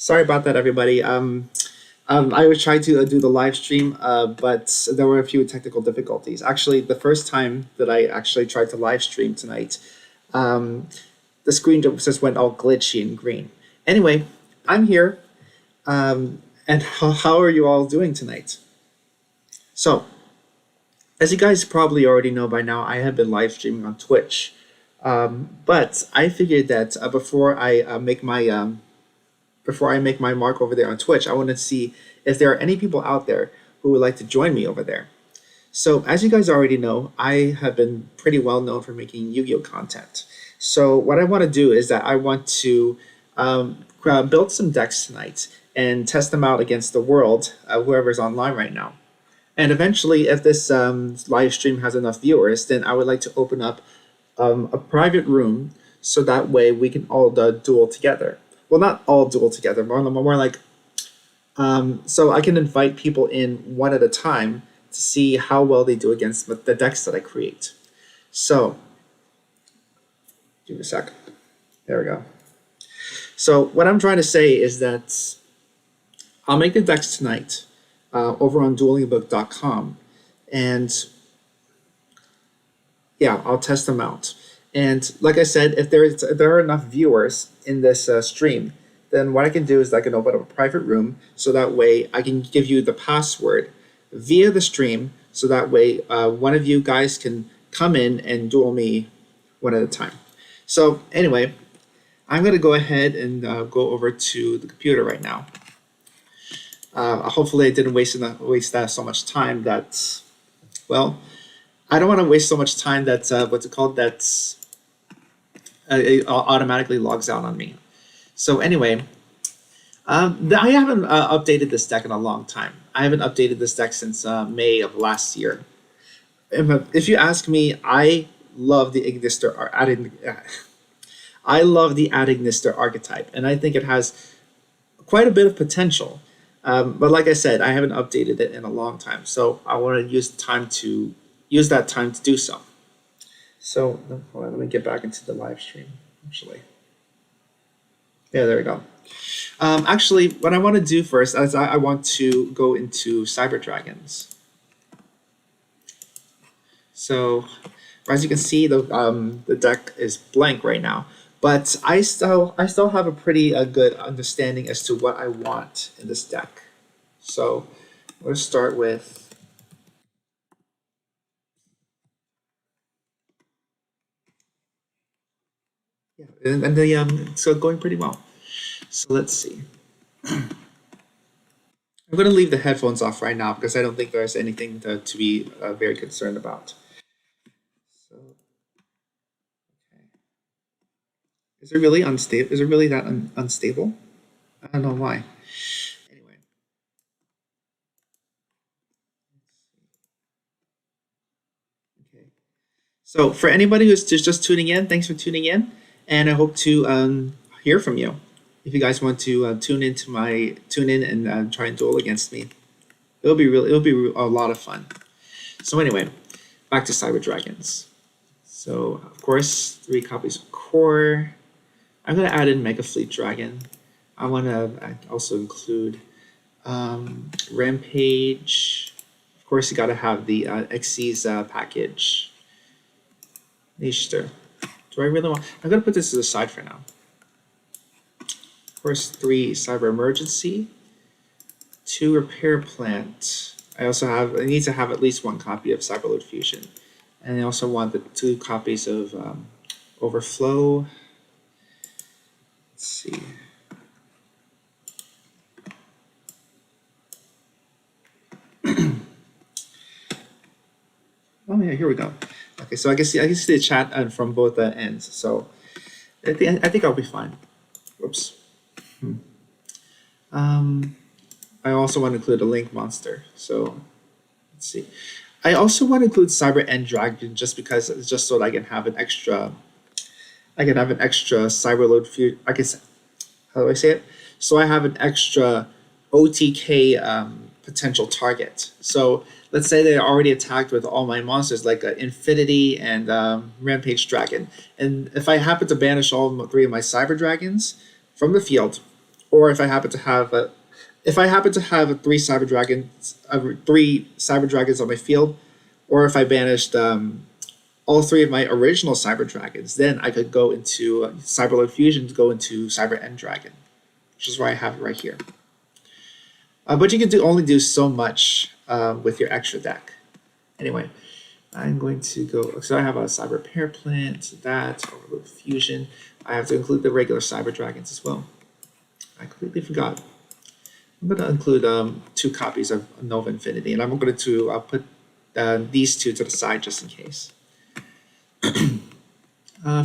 Sorry about that, everybody. I was trying to do the live stream, but there were a few technical difficulties. Actually, the first time that I actually tried to live stream tonight, um, the screen just went all glitchy and green. Anyway, I'm here, and how are you all doing tonight? So, as you guys probably already know by now, I have been live streaming on Twitch. But I figured that before I make my mark over there on Twitch, I want to see if there are any people out there who would like to join me over there. So, as you guys already know, I have been pretty well known for making Yu-Gi-Oh content. So, what I want to do is that I want to build some decks tonight and test them out against the world, whoever's online right now. And eventually, if this live stream has enough viewers, then I would like to open up a private room so that way we can all duel together. Well, not all duel together, more like so I can invite people in one at a time to see how well they do against the decks that I create. So, give me a sec. There we go. So what I'm trying to say is that I'll make the decks tonight over on duelingbook.com, and yeah, I'll test them out. And like I said, if there are enough viewers in this stream, then what I can do is I can open up a private room so that way I can give you the password via the stream, so that way one of you guys can come in and duel me one at a time. So anyway, I'm going to go ahead and go over to the computer right now. Hopefully I didn't waste that so much time that, well, I don't want to waste so much time that what's it called, that's it automatically logs out on me. So anyway, I haven't updated this deck in a long time. I haven't updated this deck since May of last year. If you ask me, I love the I love the Adignister archetype, and I think it has quite a bit of potential. But like I said, I haven't updated it in a long time, so I want to use that time to do so. So hold on, let me get back into the live stream. Actually, yeah, there we go. Actually, what I want to do first is I want to go into Cyber Dragons. So, as you can see, the deck is blank right now, but I still have a pretty good understanding as to what I want in this deck. So, let's start with. Yeah, and so going pretty well. So let's see. I'm going to leave the headphones off right now because I don't think there's anything to be very concerned about. So, okay. Is it really unstable? Is it really that unstable? I don't know why. Anyway. Okay. So for anybody who's just tuning in, thanks for tuning in, and I hope to hear from you. If you guys want to tune in and try and duel against me, it'll be a lot of fun. So anyway, back to Cyber Dragons. So of course, 3 copies of Core. I'm gonna add in Mega Fleet Dragon. I want to also include Rampage. Of course, you got to have the Xyz package. Nishter. Do I really want? I'm gonna put this to the side for now. Of course, 3 Cyber Emergency, 2 Repair Plant. I need to have at least 1 copy of Cyberload Fusion, and I also want the 2 copies of Overflow. Let's see. Oh yeah, here we go. Okay, so I can see the chat from both ends. So I think I'll be fine. Whoops. I also want to include a Link monster. So let's see. I also want to include Cyber End Dragon just because just so that I can have an extra. I can have an extra Cyberload fusion. I guess how do I say it? So I have an extra OTK potential target. So let's say they're already attacked with all my monsters like Infinity and Rampage Dragon. And if I happen to banish all 3 of my Cyber Dragons from the field, or if I happen to have three cyber dragons on my field, or if I banished all three of my original cyber dragons, then I could go into Cyberload Fusion to go into Cyber End Dragon, which is why I have it right here. But you can only do so much with your extra deck. Anyway, I'm going to go. So I have a Cyber Pair Plant, that Overload Fusion. I have to include the regular Cyber Dragons as well. I completely forgot. I'm going to include 2 copies of Nova Infinity, and I'm going to put these 2 to the side just in case.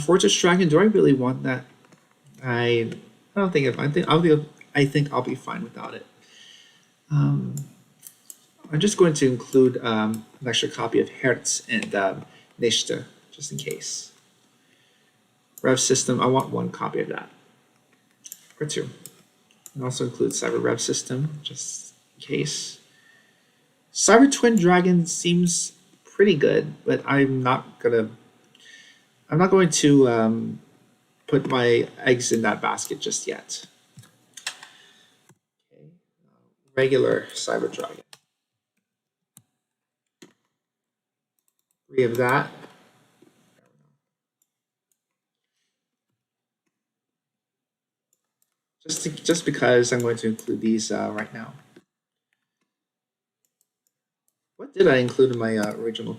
Fortress Dragon. Do I really want that? I don't think. I think I'll be fine without it. I'm just going to include an extra copy of Hertz and Nishta, just in case. Rev System, I want 1 copy of that. Or 2. And also include Cyber Rev System, just in case. Cyber Twin Dragon seems pretty good, but I'm not going to put my eggs in that basket just yet. Okay. Regular Cyber Dragon. 3 of that. Just because I'm going to include these right now. What did I include in my original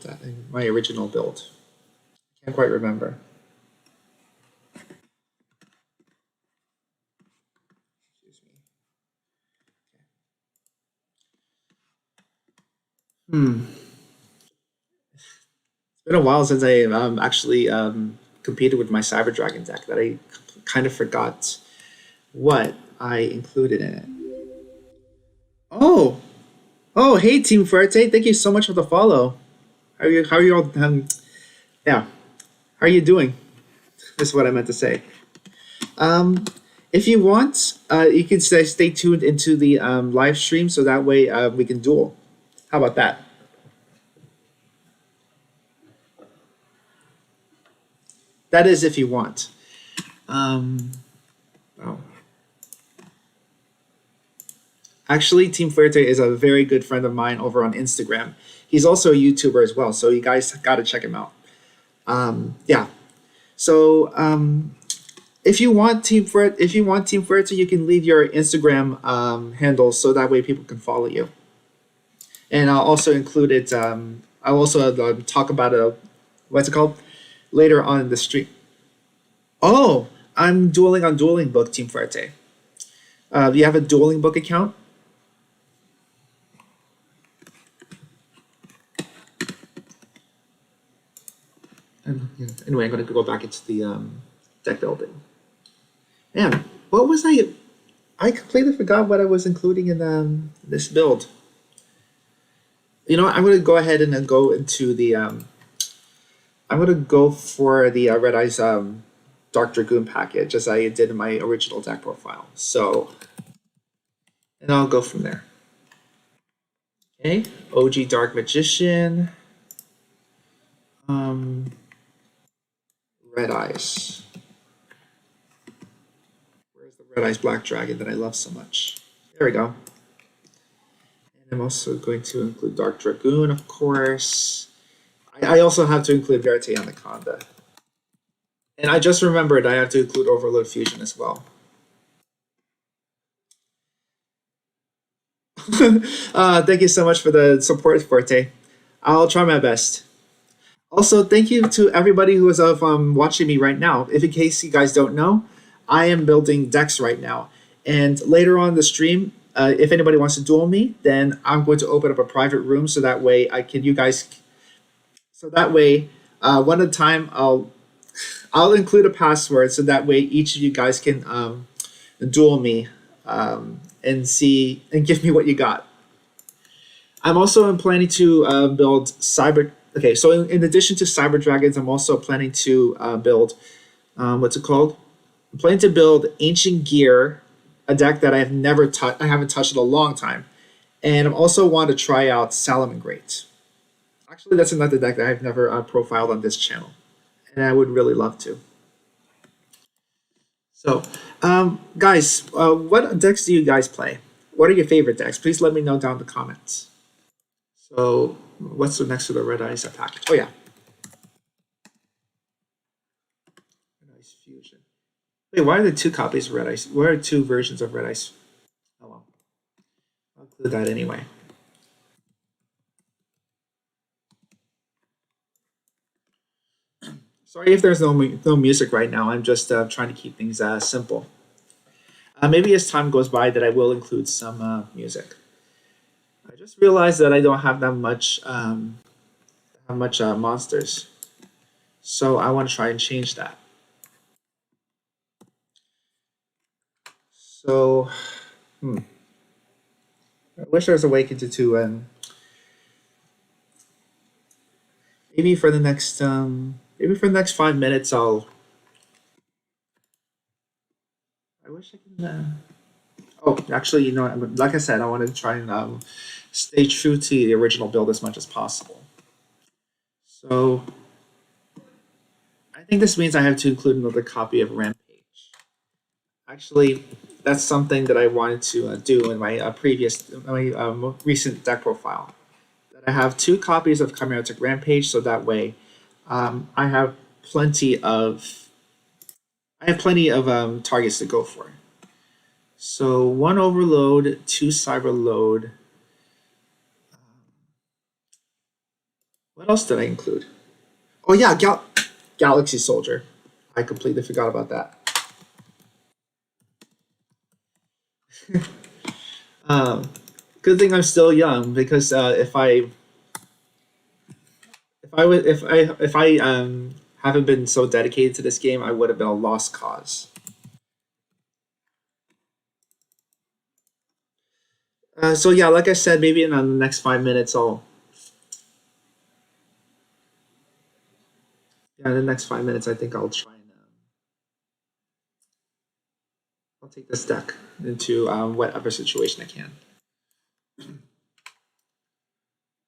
build? I can't quite remember. Excuse me. It's been a while since I actually competed with my Cyber Dragon deck that I kind of forgot what I included in it. Oh, hey Team Fuerte, thank you so much for the follow. How are you all? Yeah, how are you doing? That's what I meant to say. Um, if you want, you can stay tuned into the live stream so that way we can duel. How about that? That is if you want. Oh. Actually, Team Fuerte is a very good friend of mine over on Instagram. He's also a YouTuber as well, so you guys got to check him out. Yeah. So if you want Team Fuerte, you can leave your Instagram handles so that way people can follow you. And I'll also include it. I'll also talk about what's it called later on in the stream. Oh, I'm dueling on Dueling Book, Team Fuerte. Do you have a Dueling Book account? Anyway, I'm going to go back into the deck building. Man, what was I? I completely forgot what I was including in this build. You know what? I'm going to go ahead and then go into the. I'm going to go for the Red Eyes Dark Dragoon package as I did in my original deck profile. So, and I'll go from there. Okay, OG Dark Magician. Red Eyes. Where's the Red Eyes Black Dragon that I love so much? There we go. And I'm also going to include Dark Dragoon, of course. I also have to include Verite Anaconda. And I just remembered I have to include Overload Fusion as well. Thank you so much for the support, Forte. I'll try my best. Also, thank you to everybody who is watching me right now. If in case you guys don't know, I am building decks right now. And later on the stream, if anybody wants to duel me, then I'm going to open up a private room so that way one at a time I'll include a password so that way each of you guys can duel me and see and give me what you got. I'm also planning to build cyber. Okay, so in addition to Cyber Dragons, I'm also planning to build, what's it called? I'm planning to build Ancient Gear, a deck that I haven't touched in a long time. And I also want to try out Salamangreat. Actually, that's another deck that I've never profiled on this channel. And I would really love to. So, guys, what decks do you guys play? What are your favorite decks? Please let me know down in the comments. So, what's the next to the red ice attack? Oh yeah, red ice fusion. Wait, why are there two copies of red ice? Why are two versions of red ice? Oh well, I'll include that anyway. Sorry if there's no music right now. I'm just trying to keep things simple. Maybe as time goes by, that I will include some music. I just realized that I don't have that much monsters, so I want to try and change that. So, hmm, I wish there was a way to maybe for the next maybe for the next 5 minutes I'll. I wish I can. Oh, actually, you know, like I said, I wanted to try and stay true to the original build as much as possible. So I think this means I have to include another copy of Rampage. Actually, that's something that I wanted to do in my my recent deck profile. That I have two copies of Chimeritic Rampage, so that way I have plenty of targets to go for. So one Overload, two Cyber Load. What else did I include? Oh yeah, Galaxy Soldier. I completely forgot about that. Um, Good thing I'm still young because if I haven't been so dedicated to this game, I would have been a lost cause. So yeah, like I said, maybe in the next 5 minutes, in the next 5 minutes, I think I'll try and I'll take this deck into whatever situation I can.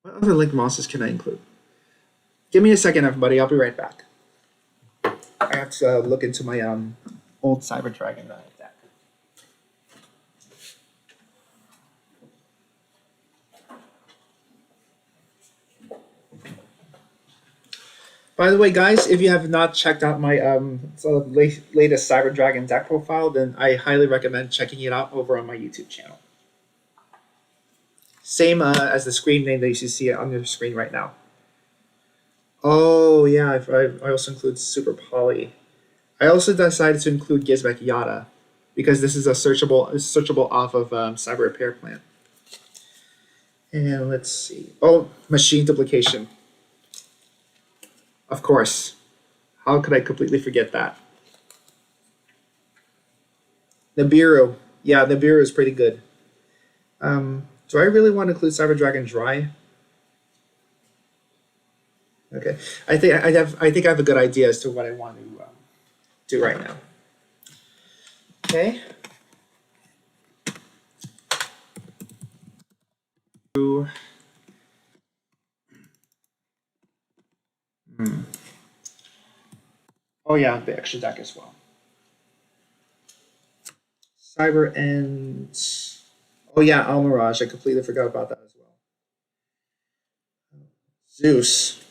What other link monsters can I include? Give me a second, everybody. I'll be right back. I have to look into my old Cyber Dragon deck. By the way, guys, if you have not checked out my latest Cyber Dragon deck profile, then I highly recommend checking it out over on my YouTube channel. Same as the screen name that you see it on your screen right now. Oh yeah, I also include Super Poly. I also decided to include Gizmek Yada because this is a searchable off of Cyber Repair Plan. And let's see. Oh, Machine Duplication. Of course. How could I completely forget that? Nibiru. Yeah, Nibiru is pretty good. Do I really want to include Cyber Dragon Dry? Okay, I think I have a good idea as to what I want to do right now. Okay. Hmm. Oh yeah, the extra deck as well. Cyber and oh yeah, Almirage. I completely forgot about that as well. Zeus.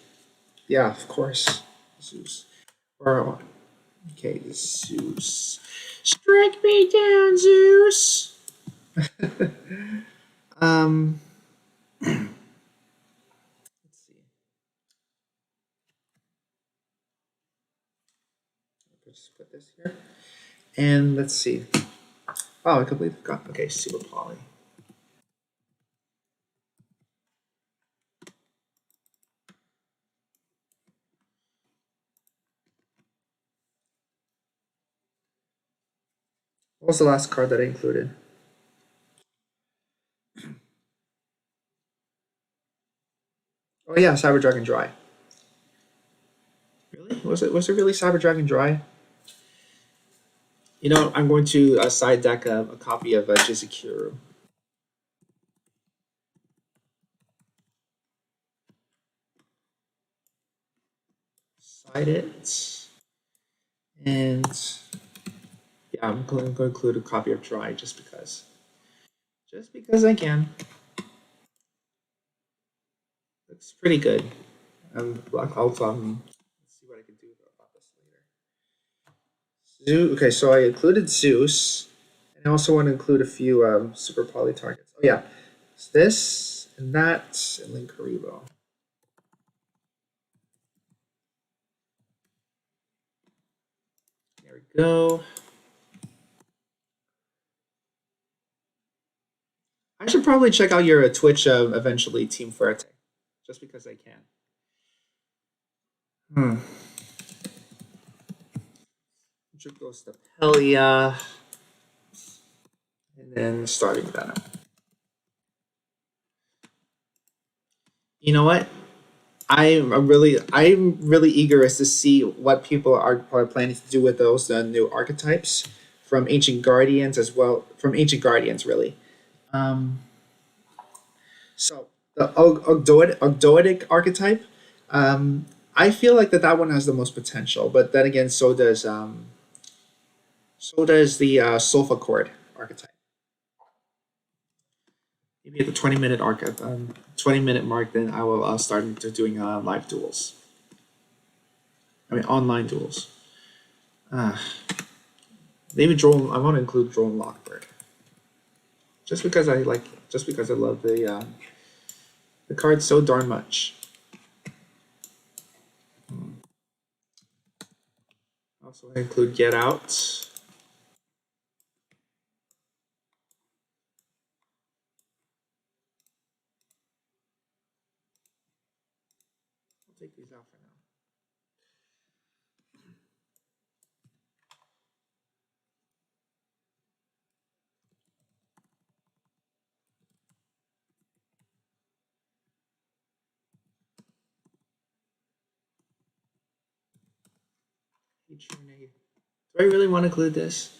Yeah, of course. Zeus. Or okay, Zeus. Strike me down, Zeus. um, let's see. Just put this here, and let's see. Oh, I completely forgot. Okay, Super Poly. What was the last card that I included? Oh yeah, Cyber Dragon Dry. Really? Was it really Cyber Dragon Dry? You know, I'm going to side deck a copy of Jizakuru. Side it. And Yeah, I'm going to include a copy of Dry just because. Just because I can. Looks pretty good. I'll let's see what I can do about this later. Okay, so I included Zeus, and I also want to include a few super poly targets. Oh yeah, it's this and that, and then Karibo. There we go. I should probably check out your Twitch eventually, Team Fuerte, just because I can. Which goes to Pelia, and then starting Venom. You know what? I'm really eager as to see what people are planning to do with those new archetypes from Ancient Guardians as well. From Ancient Guardians, really. Um, so the Ogdoadic archetype, I feel like that one has the most potential, but then again, so does the Sulfa Chord archetype. Maybe at the 20-minute 20-minute mark, then I will start into doing live duels. I mean, online duels. Maybe Drone. I want to include Drone Lockbird, just because I love the card so darn much. Also, I include Get Out. I'll take these out for now. Do I really want to include this?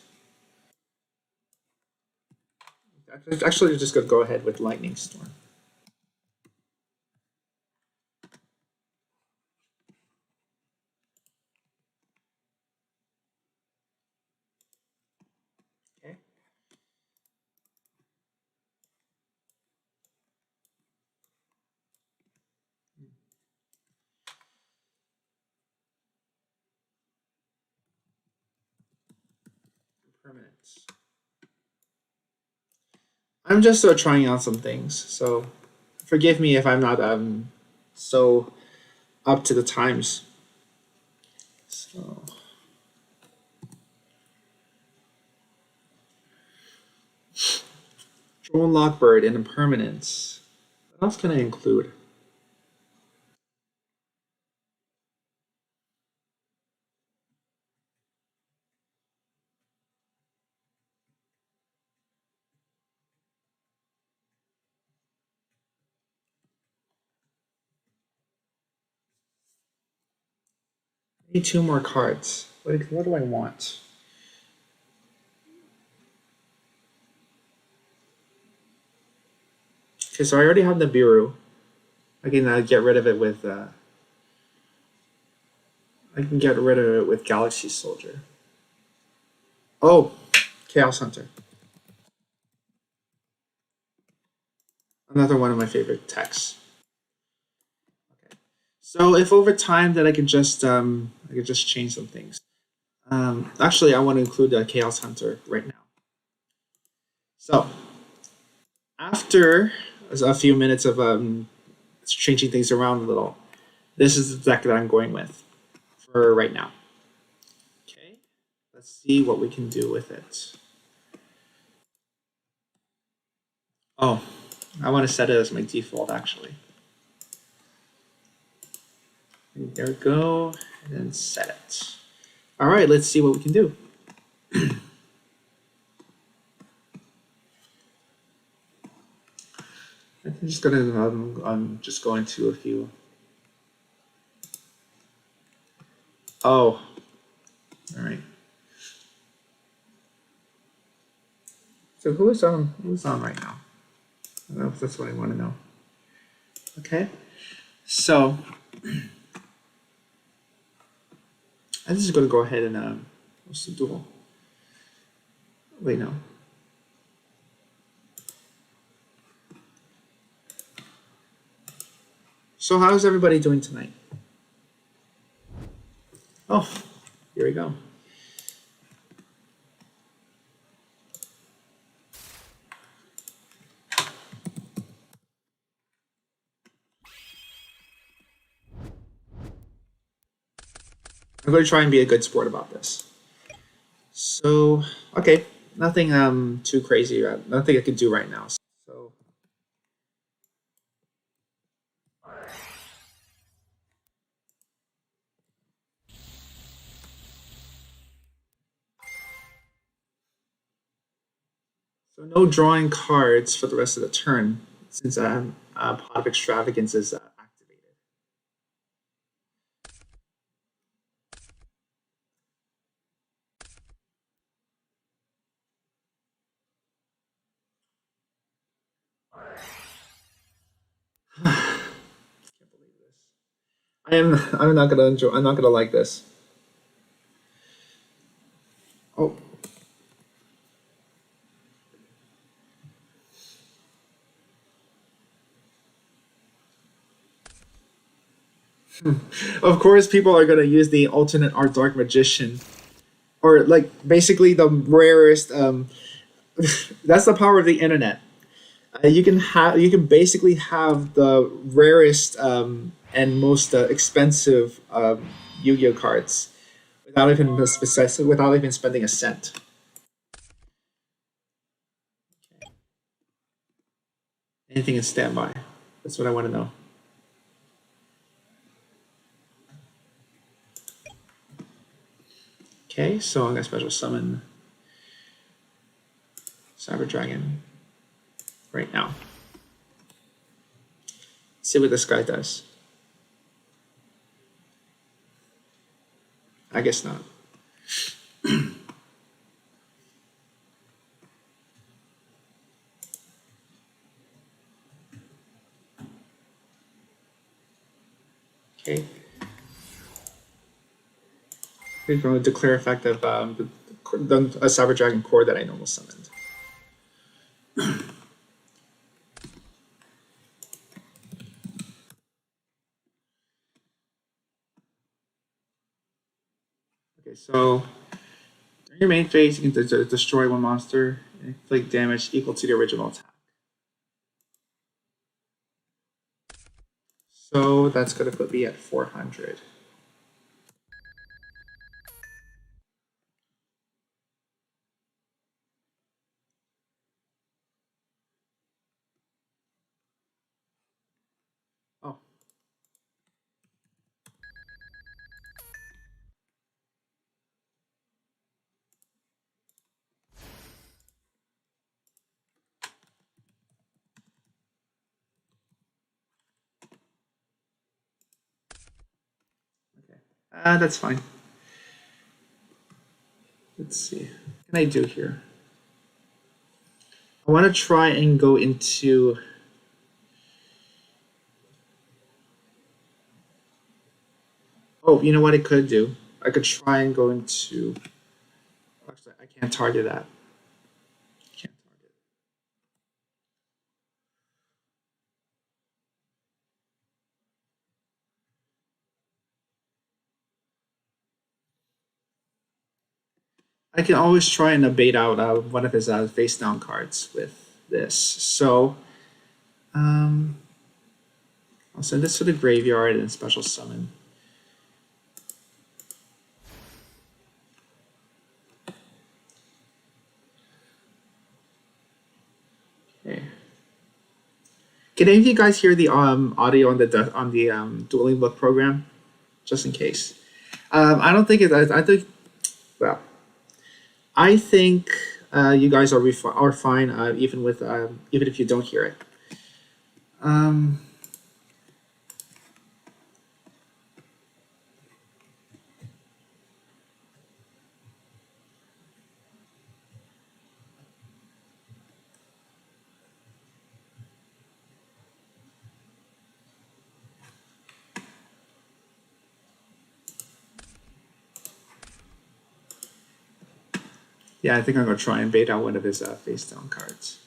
Actually, I'm just gonna go ahead with Lightning Storm. Okay. Permanents. I'm just trying out some things, so forgive me if I'm not so up to the times. So Drone Lockbird and Impermanence. What else can I include? I need two more cards. What do I want? Okay, so I already have the Biru. I can get rid of it with. I can get rid of it with Galaxy Soldier. Oh, Chaos Hunter. Another one of my favorite techs. Okay. So if over time that I could just change some things. Actually, I want to include Chaos Hunter right now. So after a few minutes of changing things around a little, this is the deck that I'm going with for right now. Okay, let's see what we can do with it. Oh, I want to set it as my default actually. There we go, and then set it. All right, let's see what we can do. I'm just gonna just go into a few. Oh, all right. So who's on right now? I don't know if that's what I want to know. Okay, so I'm just gonna go ahead and what's the duel? Wait, no. So how's everybody doing tonight? Oh, here we go. I'm going to try and be a good sport about this. So, okay, nothing too crazy. Nothing I can do right now. So, so no drawing cards for the rest of the turn since Pot of Extravagance is activated. Can't believe this. I'm not gonna enjoy. I'm not gonna like this. Oh, of course, people are gonna use the alternate art Dark Magician, or like basically the rarest. That's the power of the internet. You can basically have the rarest and most expensive Yu-Gi-Oh cards without even spending a cent. Anything in standby. That's what I want to know. Okay, so I'm gonna special summon Cyber Dragon right now. See what this guy does. I guess not. Okay. We're going to declare effective a Cyber Dragon core that I normal summoned. Okay, so during your main phase, you can destroy one monster and inflict damage equal to the original attack. So that's going to put me at 400. Oh. Okay. That's fine. Let's see. What can I do here? I want to try and go into. Oh, you know what I could do? I could try and go into. Actually, I can't target that. Can't target. I can always try and abate out one of his face down cards with this. So, um, I'll send this to the graveyard and special summon. Okay. Can any of you guys hear the audio on the dueling book program? Just in case. I don't think it. I think. Well, I think you guys are fine even with even if you don't hear it. Um, Yeah, I think I'm gonna try and bait out one of his face down cards.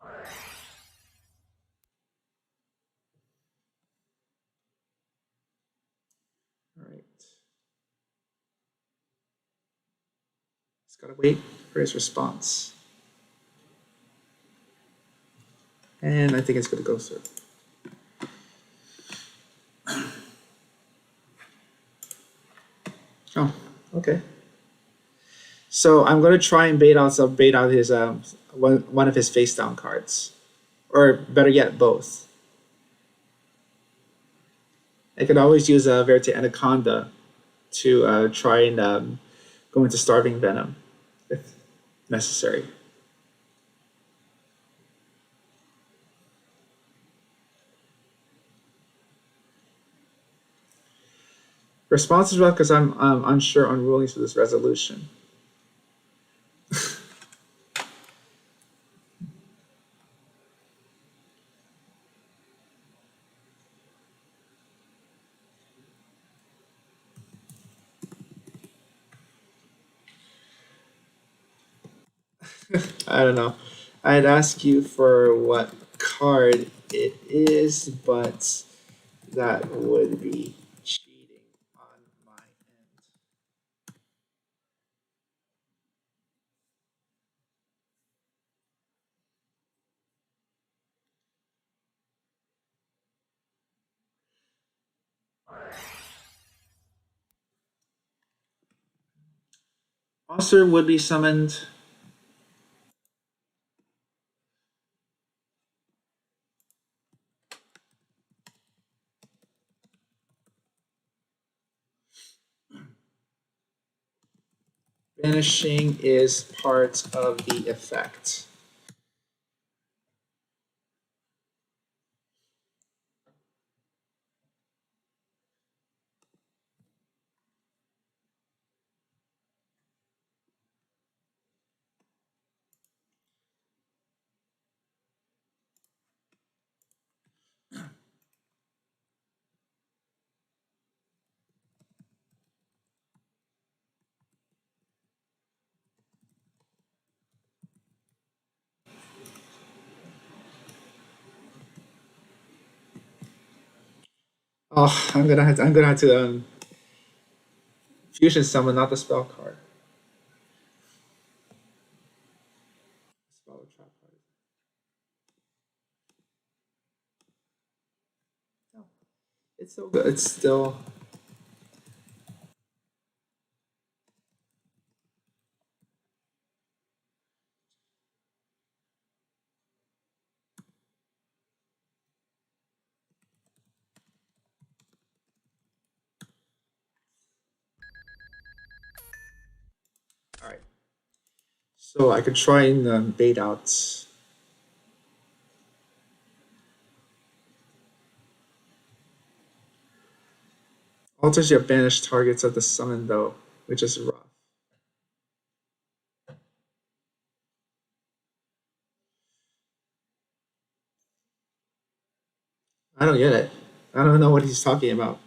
All right. Just gotta wait for his response. And I think it's gonna go through. Oh, okay. So I'm gonna try and bait out his one of his face down cards, or better yet, both. I could always use a Verite Anaconda to try and go into Starving Venom if necessary. Response as well because I'm unsure on rulings for this resolution. I don't know. I'd ask you for what card it is, but that would be cheating on my end. Monster would be summoned. Banishing is part of the effect. Oh, I'm gonna have to fusion summon, not the spell card. Spell trap card. No, it's so good. It's still all right. So I could try and bait out. Alters your banished targets of the summon though, which is rough. I don't get it. I don't know what he's talking about.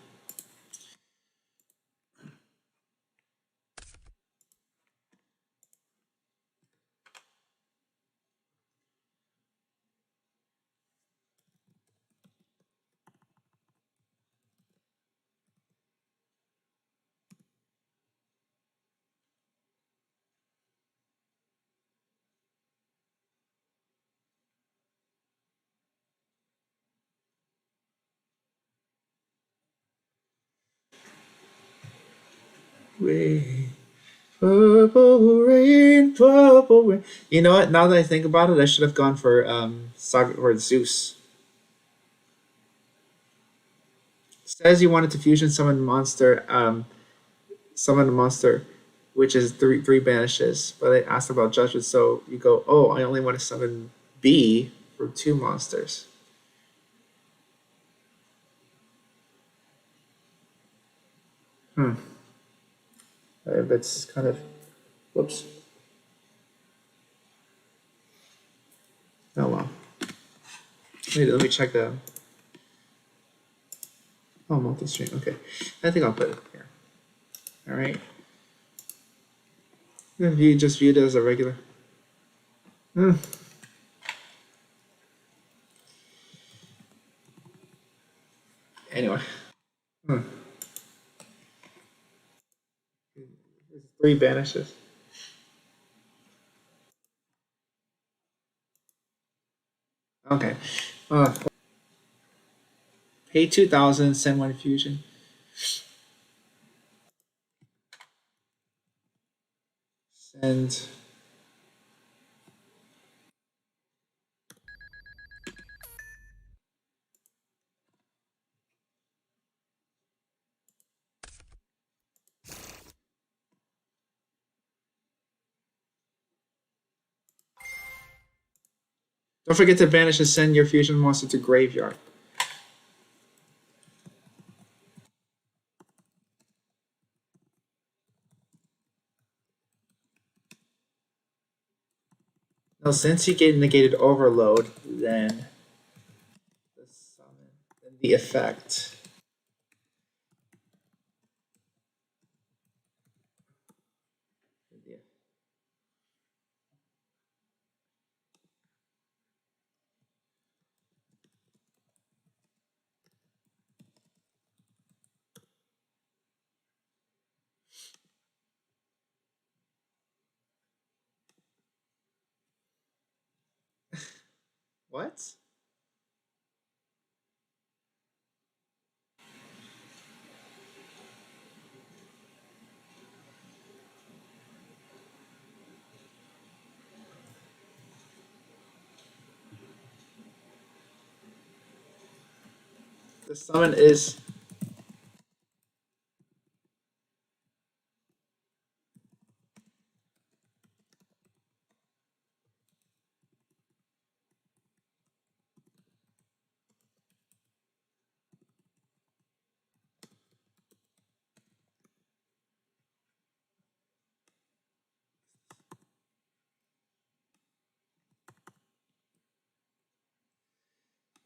Rain, purple rain, purple rain. You know what? Now that I think about it, I should have gone for Saga or Zeus. Says you wanted to fusion summon a monster, which is three banishes. But I asked about judgment, so you go, oh, I only want to summon B for two monsters. Hmm. That's kind of. Whoops. Oh well. Let me check the. Oh, multi-stream. Okay. I think I'll put it here. All right. Then view just view it as a regular. Hmm. Anyway. Hmm. Three banishes. Okay. Pay 2,000. Send one fusion. Send. Don't forget to banish and send your fusion monster to graveyard. Now, since you get negated overload, then the summon, then the effect. What? The summon is.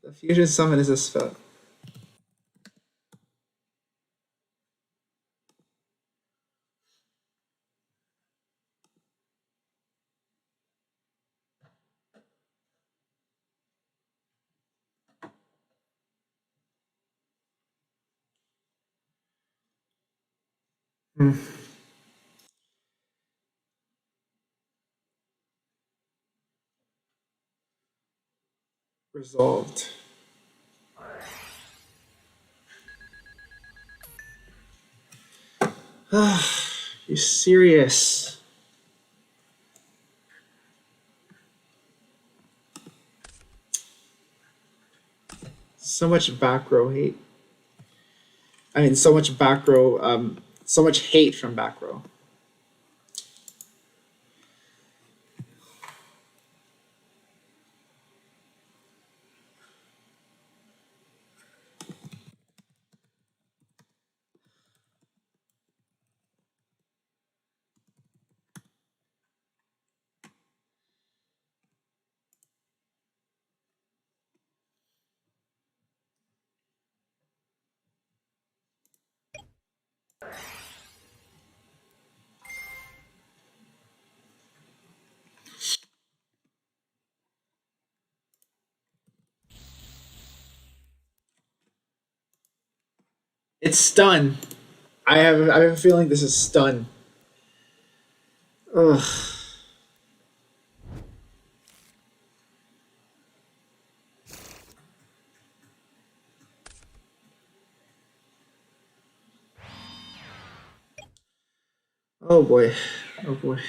The fusion summon is a spell. Hmm. Resolved. You serious? So much back row hate. I mean, so much back row. So much hate from back row. It's stun. I have a feeling this is stun. Ugh. Oh boy. Oh boy.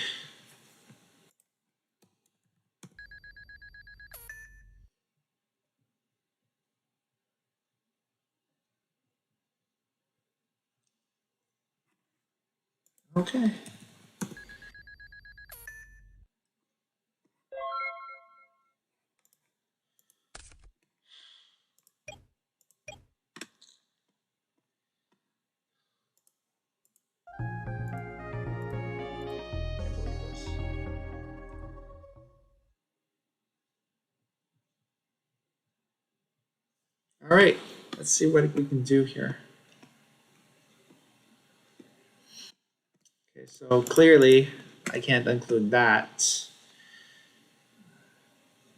Okay. All right, let's see what we can do here. Okay, so clearly I can't include that.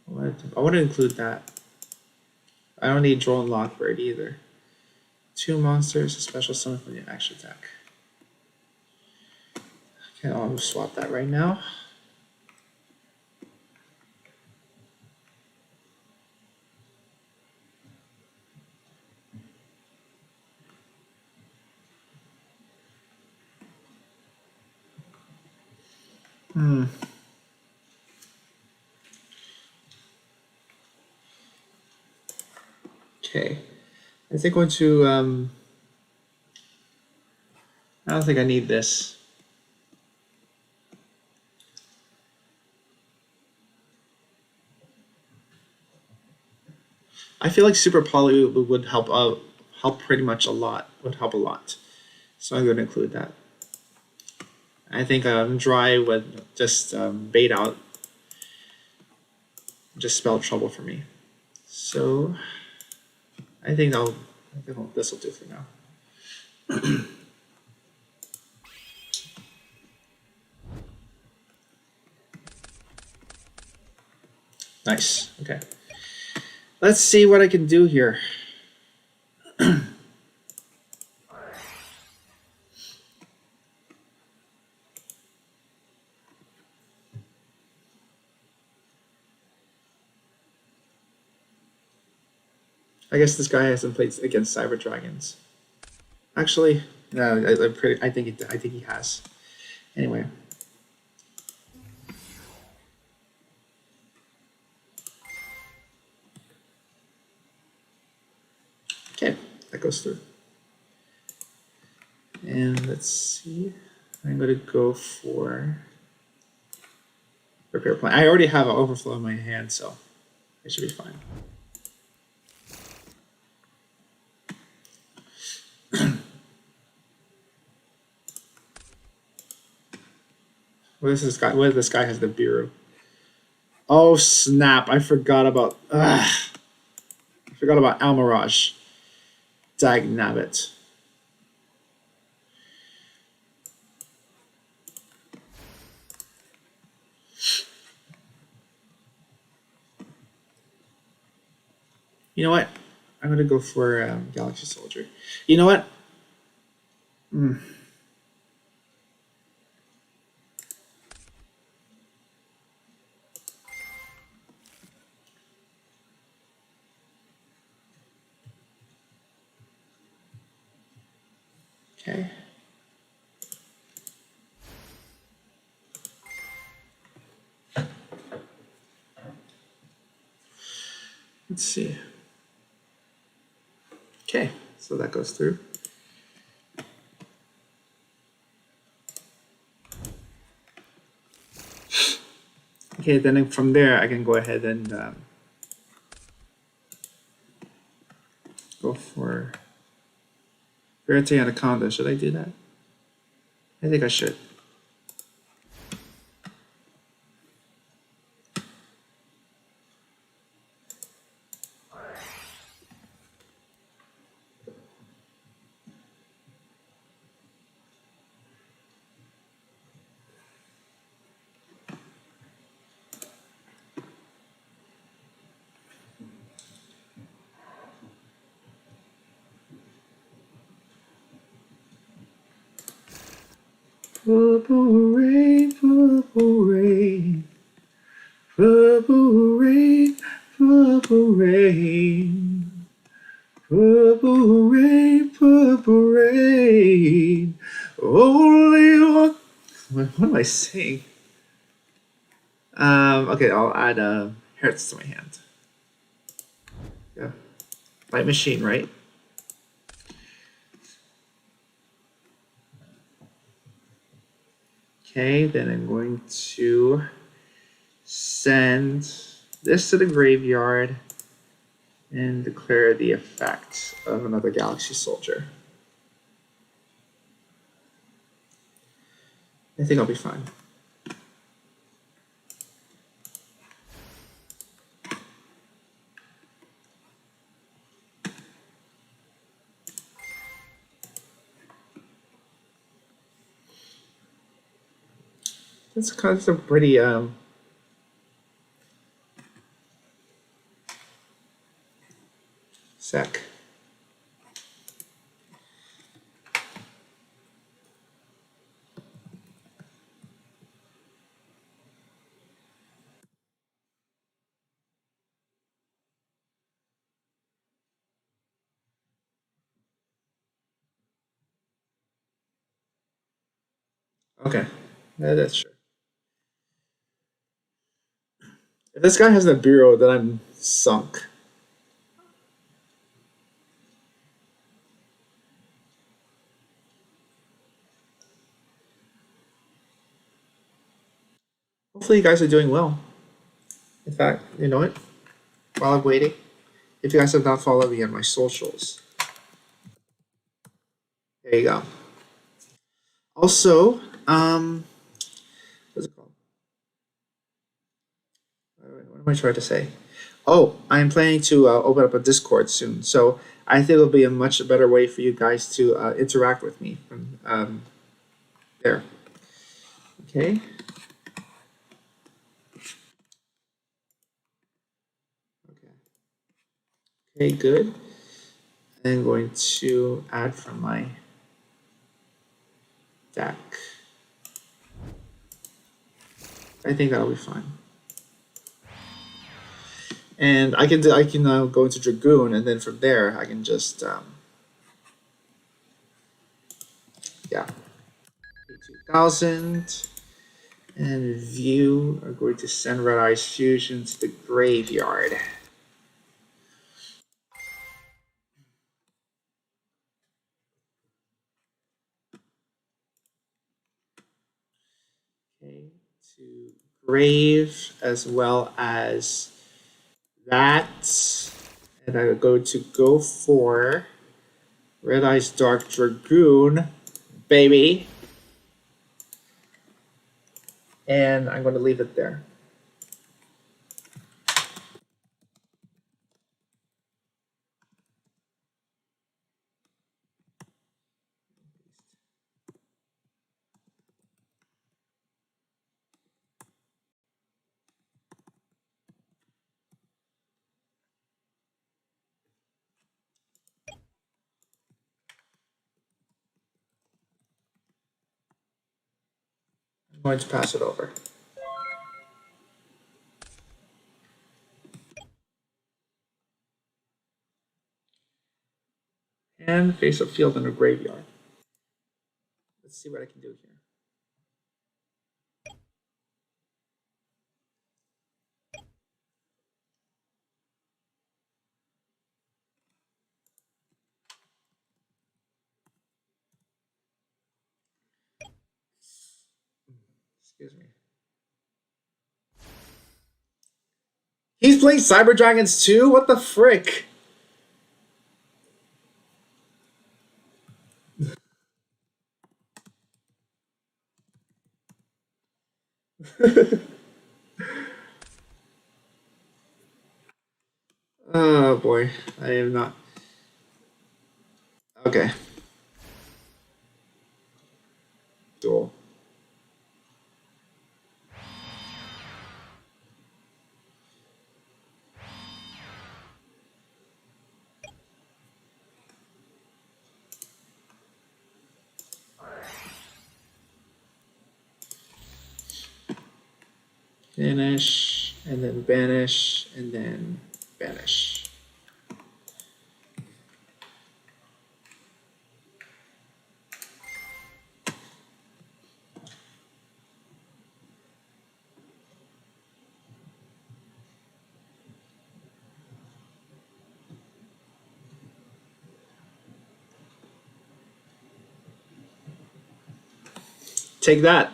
I want to include that. I don't need Drone Lockbird either. 2 monsters, a special summon from the action deck. Okay, I'll swap that right now. Okay, I think I'm going to. I don't think I need this. I feel like Super Poly would help help pretty much a lot. Would help a lot. So I'm going to include that. I think Dry would just bait out, just spell trouble for me. So I think this will do for now. Nice. Okay. Let's see what I can do here. I guess this guy hasn't played against Cyber Dragons. Actually, no, I think he has. Anyway. Okay, that goes through. And let's see. I'm going to go for Repair Plan. I already have an overflow in my hand, so it should be fine. What is this guy? What if this guy has the Bureau? Oh snap! I forgot about. I forgot about Almirage. Dag nabbit. You know what? I'm gonna go for Galaxy Soldier. You know what? Okay. Let's see. Okay, so that goes through. Okay, then from there I can go ahead and go for Verite Anaconda. Should I do that? I think I should. Purple rain, purple rain, purple rain, purple rain, purple rain, purple rain. Only one. What am I saying? Okay, I'll add hertz to my hand. Yeah, Light Machine, right? Okay, then I'm going to send this to the graveyard and declare the effect of another Galaxy Soldier. I think I'll be fine. That's kind of a pretty sec. Okay, yeah, that's true. If this guy has a bureau, then I'm sunk. Hopefully, you guys are doing well. In fact, you know what? While I'm waiting, if you guys have not followed me on my socials, there you go. Also, what's it called? What am I trying to say? Oh, I'm planning to open up a Discord soon, so I think it'll be a much better way for you guys to interact with me from there. Okay. Okay. Okay. Good. I'm going to add from my deck. I think that'll be fine. And I can go into Dragoon, and then from there I can just yeah, 2,000 and view are going to send Red Eyes Fusion to the graveyard. Okay, to grave as well as that, and I will go for Red Eyes Dark Dragoon, baby, and I'm going to leave it there. I'm going to pass it over. And face a field in a graveyard. Let's see what I can do here. Excuse me. He's playing Cyber Dragons too? What the frick? Oh boy, I am not. Okay, duel. Banish, and then banish, and then banish. Take that.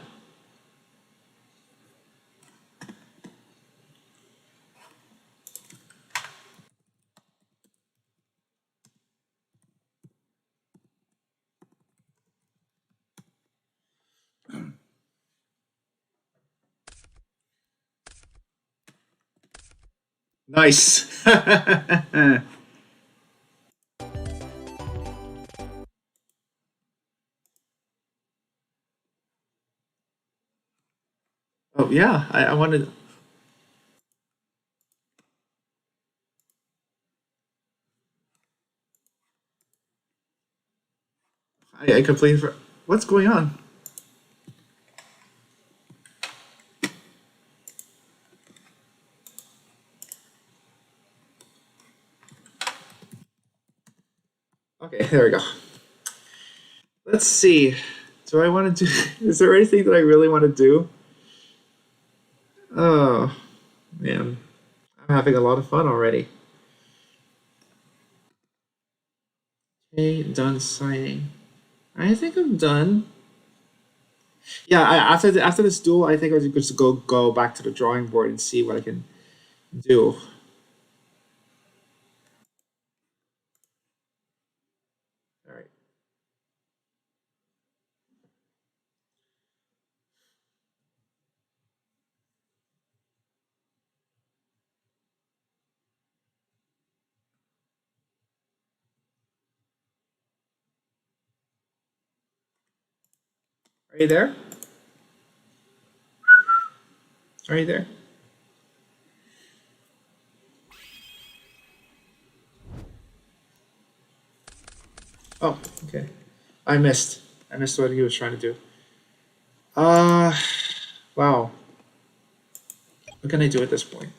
Nice. Oh yeah, I wanted. I completely for what's going on. Okay, there we go. Let's see. Do I want to do? Is there anything that I really want to do? Oh man, I'm having a lot of fun already. Okay, done signing. I think I'm done. Yeah, after this duel, I think I should just go back to the drawing board and see what I can do. All right, are you there? Are you there? Oh, okay. I missed. I missed what he was trying to do. Uh, wow. What can I do at this point?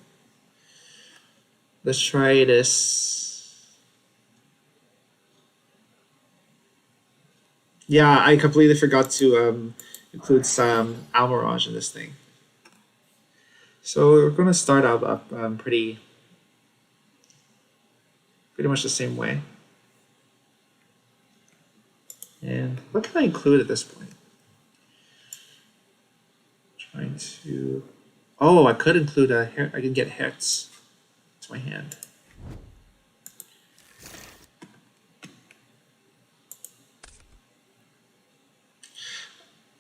Let's try this. Yeah, I completely forgot to include some Almirage in this thing. So we're going to start out up pretty much the same way. And what can I include at this point? Trying to. Oh, I could include a. I can get Hertz to my hand.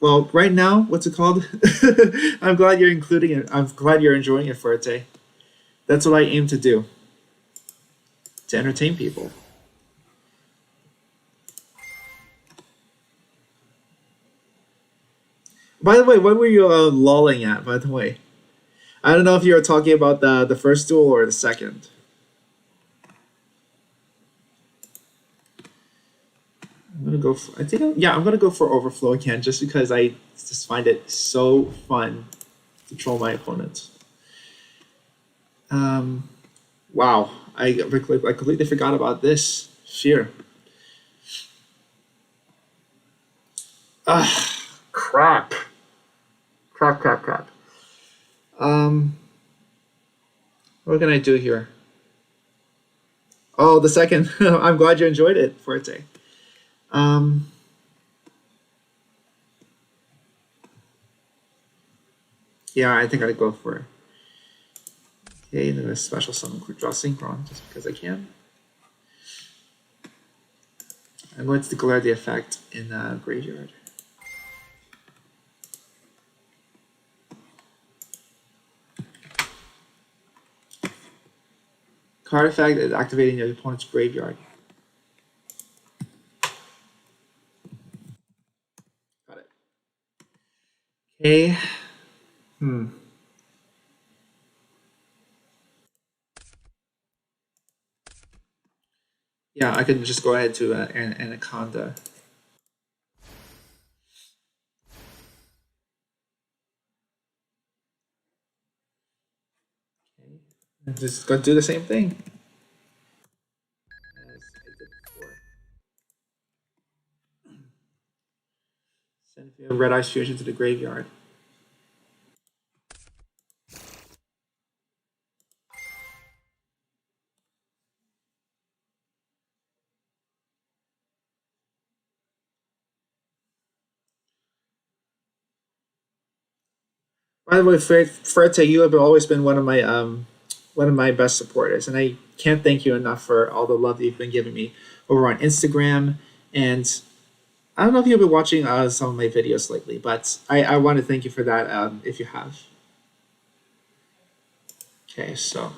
Well, right now, what's it called? I'm glad you're including it. I'm glad you're enjoying it, Forte. That's what I aim to do, to entertain people. By the way, what were you lolling at? By the way, I don't know if you were talking about the first duel or the second. I'm gonna go. For, I think. Yeah, I'm gonna go for overflow again, just because I just find it so fun to troll my opponents. Um, wow, I completely forgot about this. Fear. Ah, crap. Crap, crap, crap. Um, what can I do here? Oh, the second. I'm glad you enjoyed it, Forte. Um, yeah, I think I'd go for it. Okay, then a special summon quick draw synchron just because I can. I'm going to declare the effect in graveyard. Card effect is activating your opponent's graveyard. Got it. Okay. Hmm. Yeah, I can just go ahead to Anaconda. Okay. And just go do the same thing as I did before. Send a Red Ice Fusion to the graveyard. By the way, Ferte, you have always been one of my best supporters, and I can't thank you enough for all the love that you've been giving me over on Instagram. And I don't know if you've been watching some of my videos lately, but I want to thank you for that if you have. Okay, so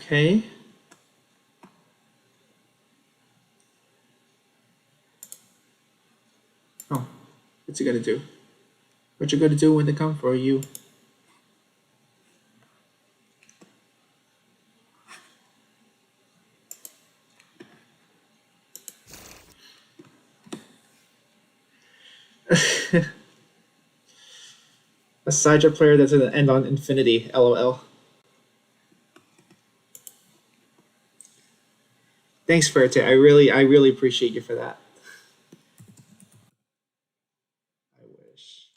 Okay. Oh, what's he gonna do? What you gonna do when they come for you? A sideshow player that's gonna end on infinity. LOL. Thanks, Ferte. I really appreciate you for that. I wish.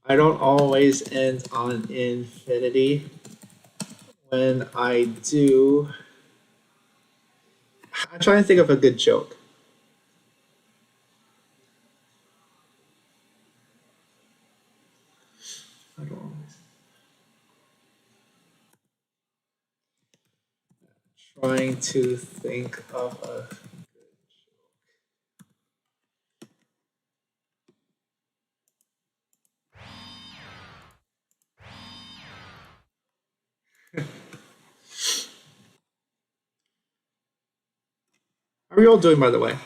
I don't always end on infinity. When I do, I'm trying to think of a good joke. I don't always. Trying to think of a. How are you all doing, by the way?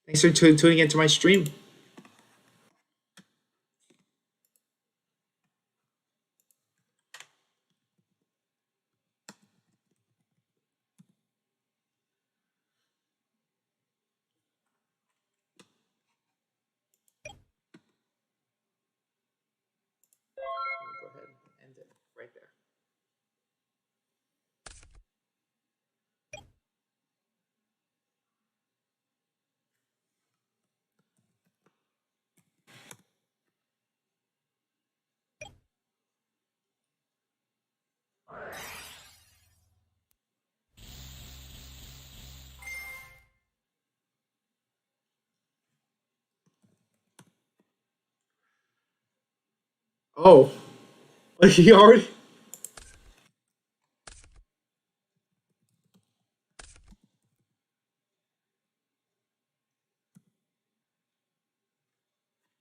Thanks for tuning into my stream. Go ahead and end it right there. Oh, he already.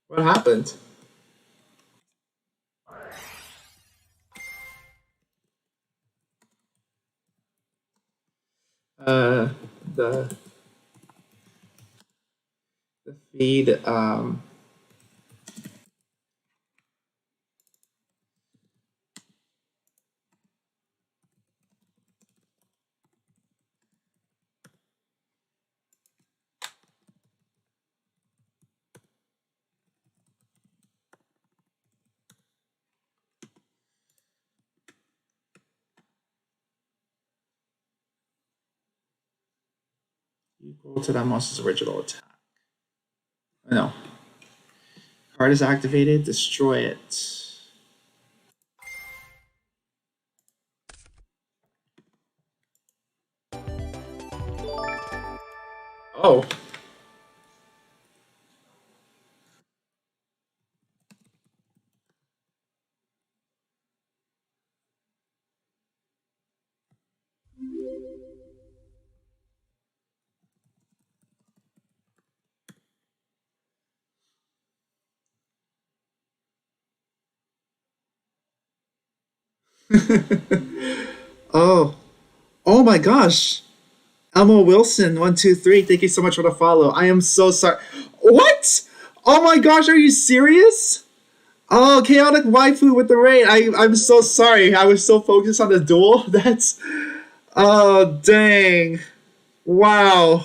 What happened? Uh, the the feed. Equal to that monster's original attack. No. Card is activated. Destroy it. Oh. Oh. Oh my gosh. Elmo Wilson, 123. Thank you so much for the follow. I am so sorry. What? Oh my gosh, are you serious? Oh, chaotic waifu with the raid. I'm so sorry. I was so focused on the duel. That's oh dang. Wow.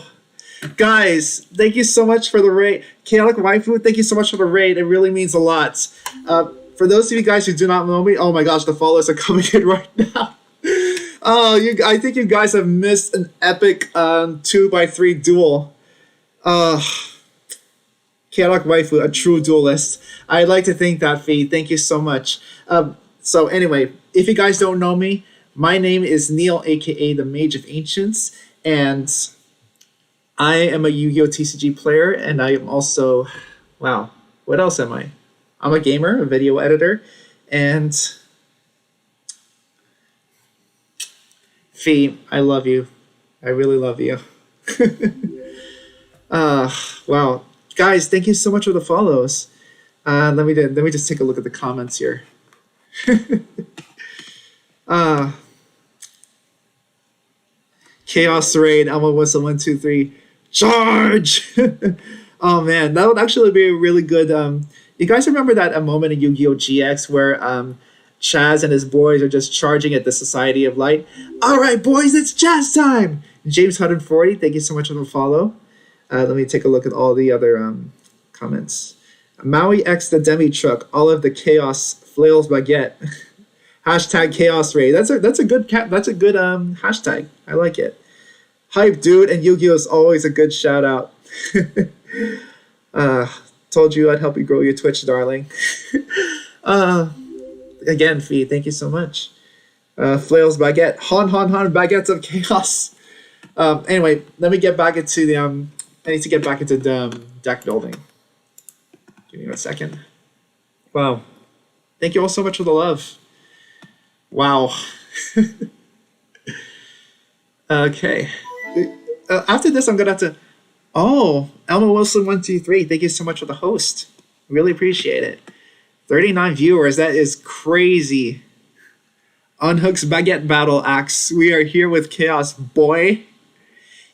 Guys, thank you so much for the raid. Chaotic waifu, thank you so much for the raid. It really means a lot. For those of you guys who do not know me, oh my gosh, the follows are coming in right now. Oh, I think you guys have missed an epic 2x3 duel. Uh, Chaotic Waifu, a true duelist. I'd like to thank that feed. Thank you so much. So anyway, if you guys don't know me, my name is Neil, aka the Mage of Ancients, and I am a Yu-Gi-Oh TCG player, and I am also, wow, what else am I? I'm a gamer, a video editor, and Fee, I love you. I really love you. Uh, wow, guys, thank you so much for the follows. Let me just take a look at the comments here. Uh, Chaos Raid, Elmo Whistle 123, charge! Oh man, that would actually be a really good. You guys remember that a moment in Yu-Gi-Oh! GX where Chaz and his boys are just charging at the Society of Light? All right, boys, it's Chaz time. James 140, thank you so much for the follow. Let me take a look at all the other comments. Maui X the Demi Truck, all of the chaos flails baguette. Hashtag chaos raid. That's a good hashtag. I like it. Hype dude and Yu-Gi-Oh is always a good shout out. uh, Told you I'd help you grow your Twitch, darling. uh, Again, Fee, thank you so much. Flails baguette, han baguettes of chaos. Anyway, let me get back into the I need to get back into the deck building. Give me a second. Wow, thank you all so much for the love. Wow. Okay. After this, I'm gonna have to. Oh, Elma Wilson 123. Thank you so much for the host. Really appreciate it. 39 viewers. That is crazy. Unhooks Baguette Battle Axe. We are here with Chaos Boy.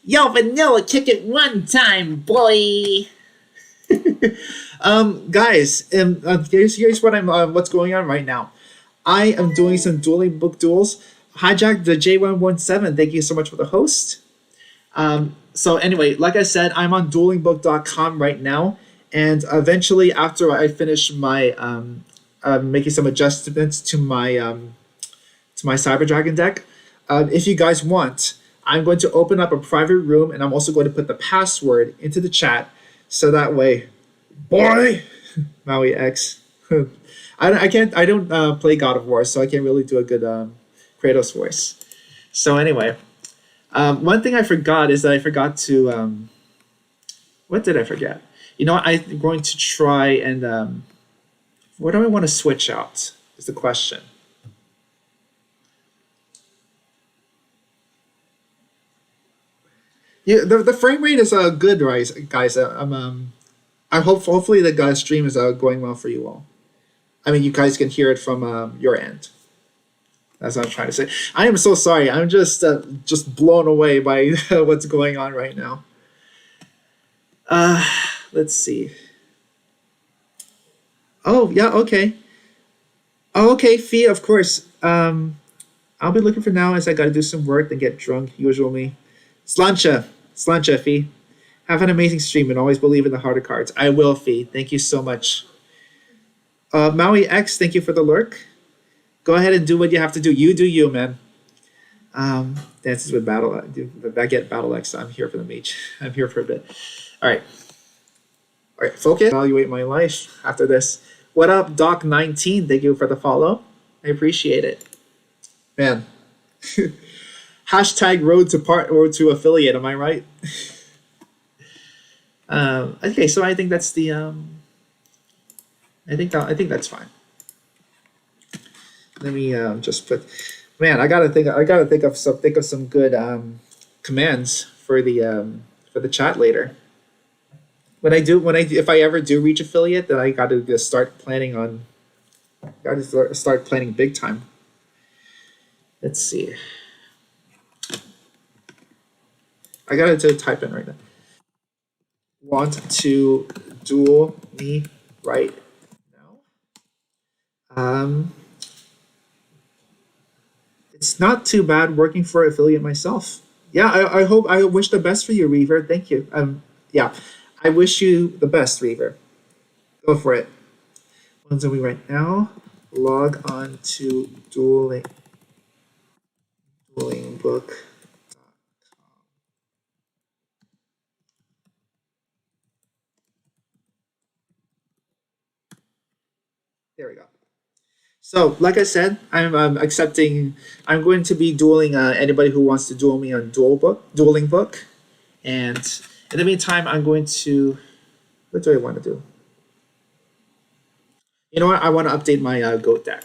Yo, Vanilla, kick it one time, boy. Guys, here's what I'm what's going on right now. I am doing some dueling book duels. Hijack the J117. Thank you so much for the host. So anyway, like I said, I'm on duelingbook.com right now, and eventually, after I finish my making some adjustments to my Cyber Dragon deck, if you guys want, I'm going to open up a private room, and I'm also going to put the password into the chat, so that way, boy, Maui X. I don't play God of War, so I can't really do a good Kratos voice. So anyway. One thing I forgot is that I forgot to. What did I forget? You know, I'm going to try and. What do I want to switch out? Is the question. Yeah, the frame rate is good, right, guys? I hope hopefully the stream is going well for you all. I mean, you guys can hear it from your end. That's what I'm trying to say. I am so sorry. I'm just blown away by what's going on right now. Let's see. Oh yeah, okay. Oh, okay, Fee, of course. I'll be looking for now as I gotta do some work and get drunk, usual me. Slancha, Fee. Have an amazing stream and always believe in the heart of cards. I will, Fee. Thank you so much. Maui X, thank you for the lurk. Go ahead and do what you have to do. You do you, man. Dances with Battle. The Baguette Battle X. I'm here for the mage. I'm here for a bit. All right. All right. Focus. Evaluate my life after this. What up, Doc19? Thank you for the follow. I appreciate it. Man. Hashtag road to affiliate. Am I right? Okay, so I think that's the. I think that's fine. Let me just put. Man, I gotta think of some good commands for the chat later. If I ever do reach affiliate, then I got to just start planning on. Got to start planning big time. Let's see. I got to type in right now. Want to duel me right now? It's not too bad working for affiliate myself. Yeah, I wish the best for you, Reaver. Thank you. Yeah, I wish you the best, Reaver. Go for it. One's on me right now. Log on to dueling book. There we go. So, like I said, I'm accepting. I'm going to be dueling anybody who wants to duel me on dueling book, and in the meantime, I'm going to. What do I want to do? You know what? I want to update my goat deck.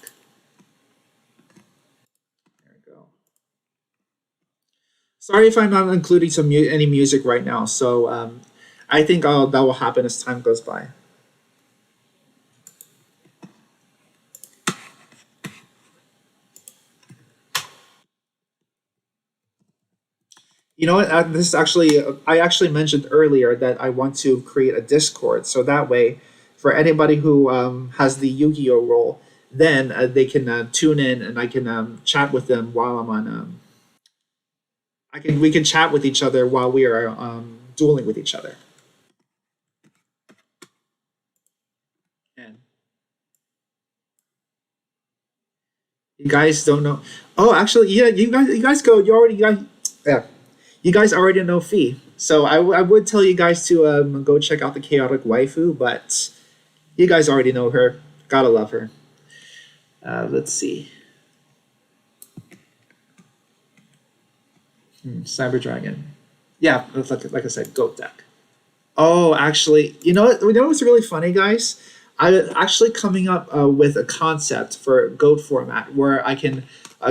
There we go. Sorry if I'm not including any music right now. So I think that will happen as time goes by. You know what? This is actually, I actually mentioned earlier that I want to create a Discord. So that way, for anybody who has the Yu Gi Oh role, then they can tune in and I can chat with them while I'm on. We can chat with each other while we are dueling with each other. And you guys don't know. Oh, actually, yeah, you guys go. Yeah, you guys already know Fee. So I would tell you guys to go check out the Chaotic Waifu, but you guys already know her. Gotta love her. Let's see. Cyber Dragon. Yeah, it's like I said, goat deck. Oh, actually, you know what's really funny, guys? I actually coming up with a concept for goat format where I can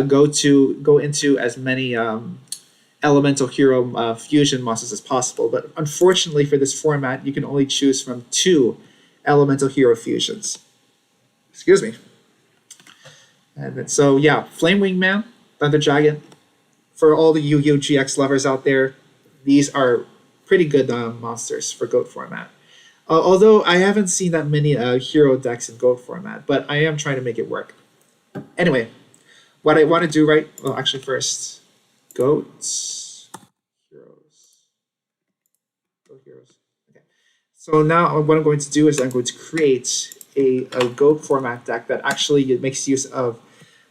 go into as many elemental hero fusion monsters as possible. But unfortunately for this format, you can only choose from two elemental hero fusions. Excuse me. And so yeah, Flame Wingman, Thunder Dragon. For all the Yu-Gi-Oh GX lovers out there, these are pretty good monsters for GOAT format. Although I haven't seen that many hero decks in GOAT format, but I am trying to make it work. Anyway, what I want to do well, actually first, GOATs, heroes, GOAT heroes. Okay. So now what I'm going to do is I'm going to create a GOAT format deck that actually makes use of.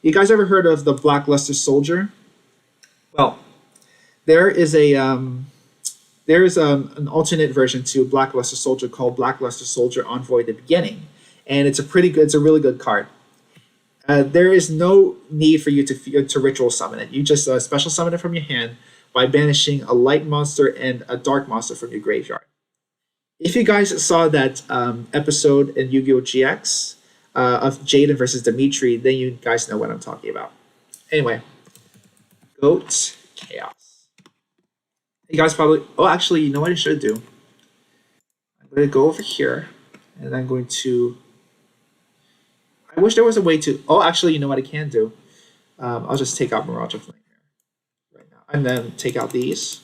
You guys ever heard of the Blackluster Soldier? Well, there is an alternate version to Blackluster Soldier called Blackluster Soldier Envoy: The Beginning, and it's a really good card. There is no need for you to ritual summon it. You just special summon it from your hand by banishing a light monster and a dark monster from your graveyard. If you guys saw that episode in Yu-Gi-Oh! GX of Jaden versus Dimitri, then you guys know what I'm talking about. Anyway, Goat Chaos. You guys probably. Oh, actually, you know what I should do? I'm going to go over here, and I'm going to. I wish there was a way to. Oh, actually, you know what I can do? I'll just take out Mirage of Flame here right now, and then take out these,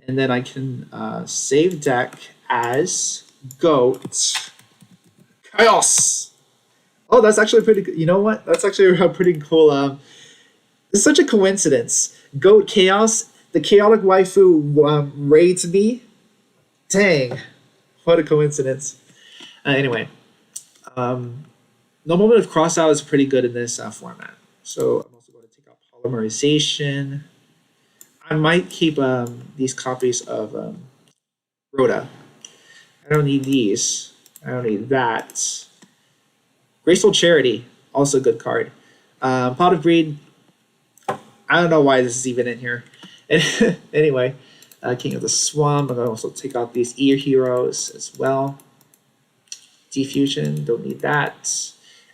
and then I can save deck as Goat Chaos. Oh, that's actually pretty good. You know what? That's actually a pretty cool. It's such a coincidence. Goat Chaos, the chaotic waifu raids me. Dang, what a coincidence. Anyway, no moment of crossout is pretty good in this format. So I'm also going to take out polymerization. I might keep these copies of Rhoda. I don't need these. I don't need that. Graceful Charity, also a good card. Pot of Greed. I don't know why this is even in here. Anyway, King of the Swamp. I'm going to also take out these ear heroes as well. Defusion, don't need that.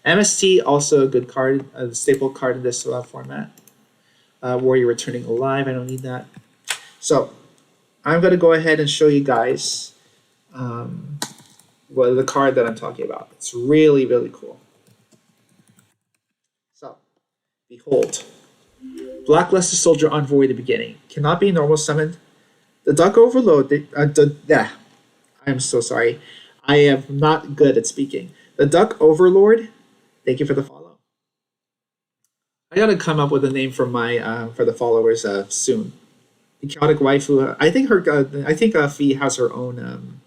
MST, also a good card, a staple card in this format. Warrior Returning Alive, I don't need that. So, I'm going to go ahead and show you guys the card that I'm talking about. It's really, really cool. So, behold. Blackluster Soldier Envoy: The Beginning. Cannot be normal summoned. The Duck Overload. I'm so sorry. I am not good at speaking. The Duck Overlord. Thank you for the follow. I gotta come up with a name for my for the followers soon. The Chaotic Waifu. I think Fee has her own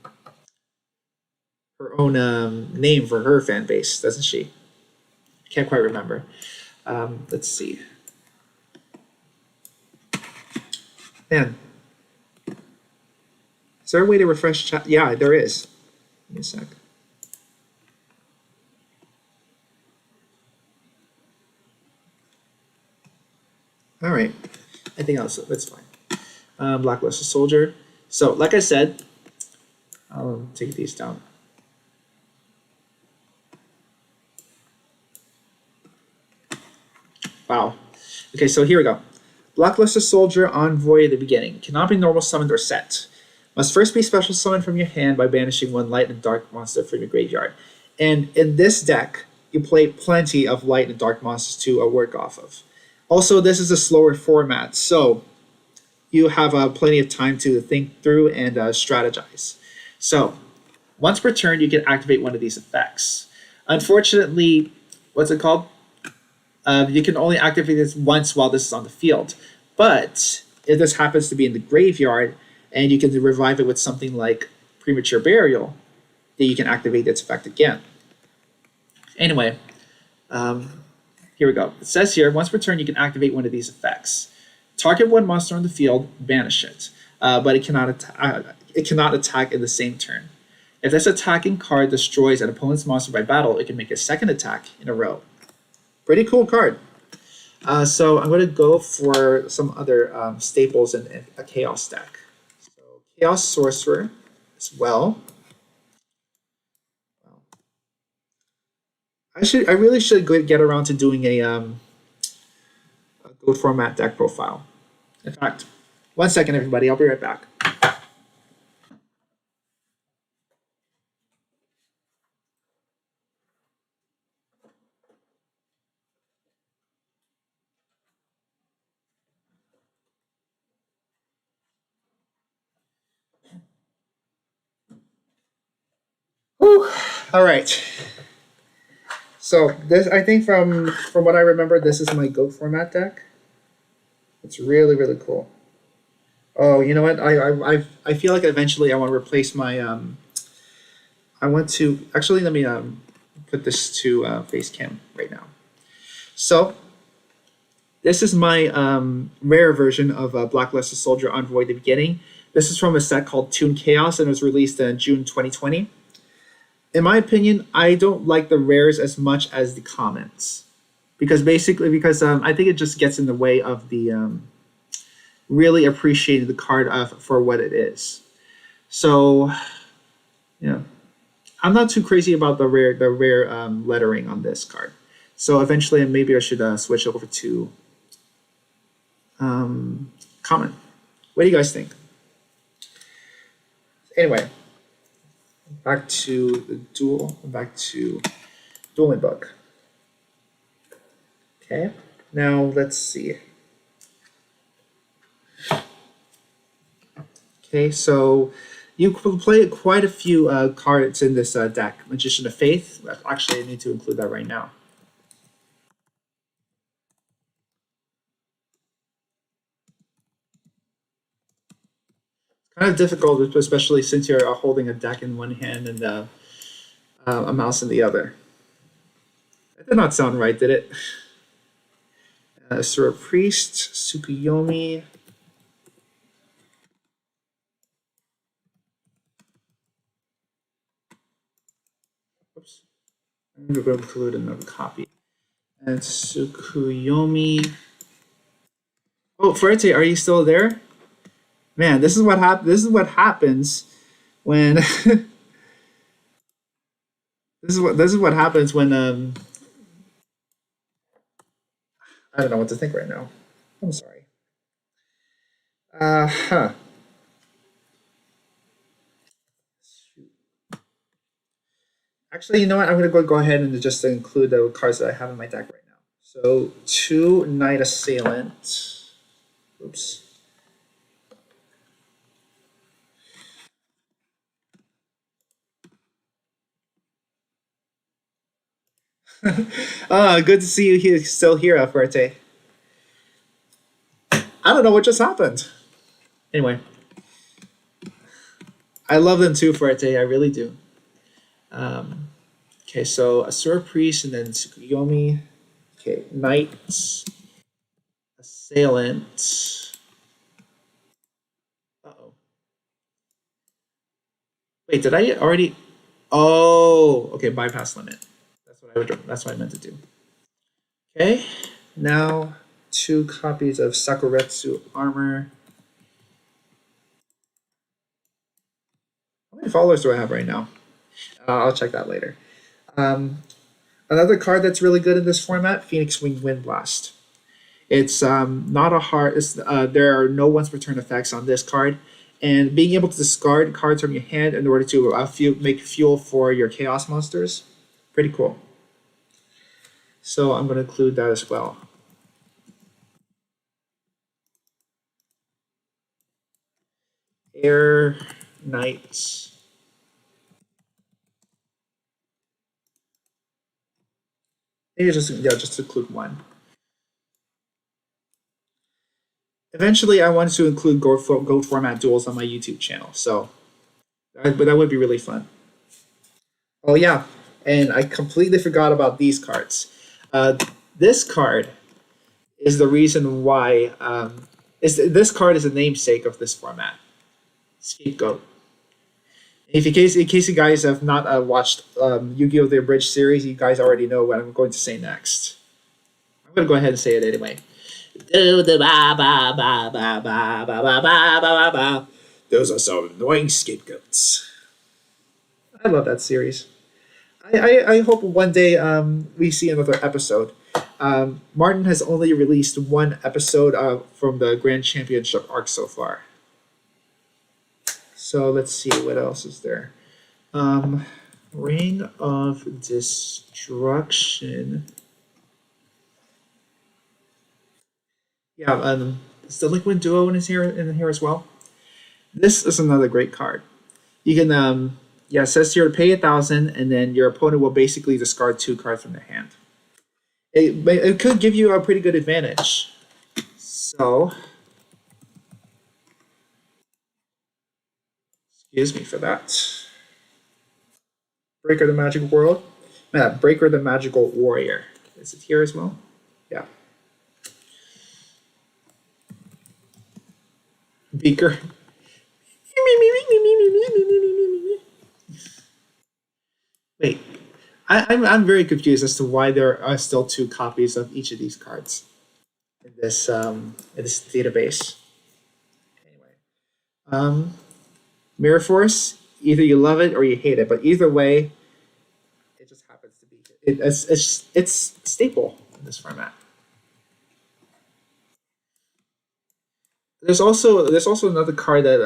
name for her fan base, doesn't she? Can't quite remember. Let's see. Man, is there a way to refresh chat? Yeah, there is. Give me a sec. All right, I think that's fine. Blackluster Soldier. So, like I said, I'll take these down. Wow. Okay, so here we go. Blackluster Soldier Envoy: The Beginning. Cannot be normal summoned or set. Must first be special summoned from your hand by banishing one light and dark monster from your graveyard. And in this deck, you play plenty of light and dark monsters to work off of. Also, this is a slower format, so you have plenty of time to think through and strategize. So, once per turn, you can activate one of these effects. Unfortunately, what's it called? You can only activate this once while this is on the field. But if this happens to be in the graveyard, and you can revive it with something like Premature Burial, then you can activate its effect again. Anyway, here we go. It says here, once per turn, you can activate one of these effects. Target one monster on the field, banish it, but it cannot attack in the same turn. If this attacking card destroys an opponent's monster by battle, it can make a second attack in a row. Pretty cool card. So I'm going to go for some other staples in a Chaos deck. So Chaos Sorcerer as well. I really should get around to doing a Goat format deck profile. In fact, one second, everybody. I'll be right back. Whew. All right. So this, I think, from what I remember, this is my Goat format deck. It's really, really cool. Oh, you know what? I feel like eventually I want to replace my I want to actually let me put this to face cam right now. So this is my rare version of Blacklisted Soldier Envoy: The Beginning. This is from a set called Toon Chaos and it was released in June 2020. In my opinion, I don't like the rares as much as the commons because I think it just gets in the way of the really appreciating the card for what it is. So, yeah, I'm not too crazy about the rare lettering on this card. So eventually, maybe I should switch over to common. What do you guys think? Anyway, back to dueling book. Okay, now let's see. Okay, so you can play quite a few cards in this deck. Magician of Faith. Actually, I need to include that right now. Kind of difficult, especially since you're holding a deck in one hand and a mouse in the other. That did not sound right, did it? Sir Priest, Tsukuyomi. Oops. I'm going to include another copy. And Tsukuyomi. Oh, Fuerte, are you still there? Man, this is what happens when this is what happens when I don't know what to think right now. I'm sorry. Huh. Actually, you know what? I'm gonna go ahead and just include the cards that I have in my deck right now. So 2 Knight Assailant. Oops. Good to see you here, still here, Fuerte. I don't know what just happened. Anyway, I love them too, Fuerte. I really do. Okay, so Asura Priest and then Tsukuyomi. Okay, Knight Assailant. Uh-oh. Wait, did I already? Oh, okay, bypass limit. That's what I meant to do. Okay, now 2 copies of Sakuretsu armor. How many followers do I have right now? I'll check that later. Another card that's really good in this format, Phoenix Wing Wind Blast. It's not a hard. There are no once per turn effects on this card, and being able to discard cards from your hand in order to make fuel for your chaos monsters. Pretty cool. So I'm going to include that as well. Air Knight. Maybe just include one. Eventually, I wanted to include gold format duels on my YouTube channel, so but that would be really fun. Oh yeah, and I completely forgot about these cards. Uh, this card is the reason why. This card is a namesake of this format, Scapegoat. If in case you guys have not watched Yu-Gi-Oh! The Abridged series, you guys already know what I'm going to say next. I'm going to go ahead and say it anyway. Those are some annoying scapegoats. I love that series. I hope one day we see another episode. Martin has only released one episode from the Grand Championship arc so far. So let's see what else is there. Ring of Destruction. Yeah, it's the Liquid Duo in here as well. This is another great card. You can it says here to pay 1,000, and then your opponent will basically discard 2 cards from their hand. It could give you a pretty good advantage. So, excuse me for that. Breaker the Magic World. Breaker the Magical Warrior. Is it here as well? Yeah. Beaker. Wait, I'm very confused as to why there are still 2 copies of each of these cards in this database. Anyway, Mirror Force. Either you love it or you hate it, but either way, it just happens to be it's staple in this format. There's also another card that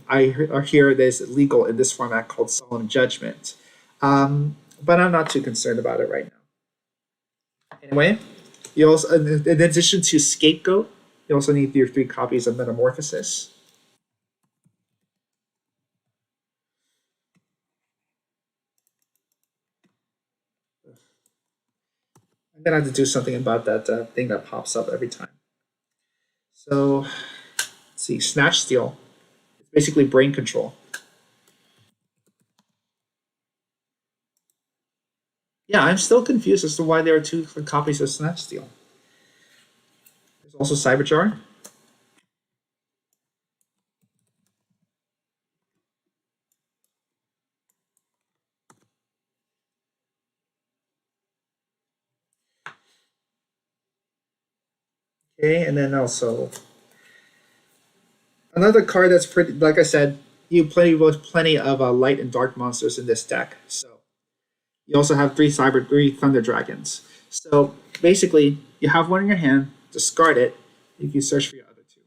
I hear is legal in this format called Solemn Judgment, but I'm not too concerned about it right now. Anyway, you also, in addition to Scapegoat, you also need your 3 copies of Metamorphosis. I'm gonna have to do something about that thing that pops up every time. So, let's see, Snatch Steal. It's basically brain control. Yeah, I'm still confused as to why there are 2 copies of Snatch Steal. There's also Cyberjar. Okay, and then also another card that's pretty, like I said, you plenty of light and dark monsters in this deck. So you also have 3 Thunder Dragons. So basically, you have one in your hand, discard it, you can search for your other 2.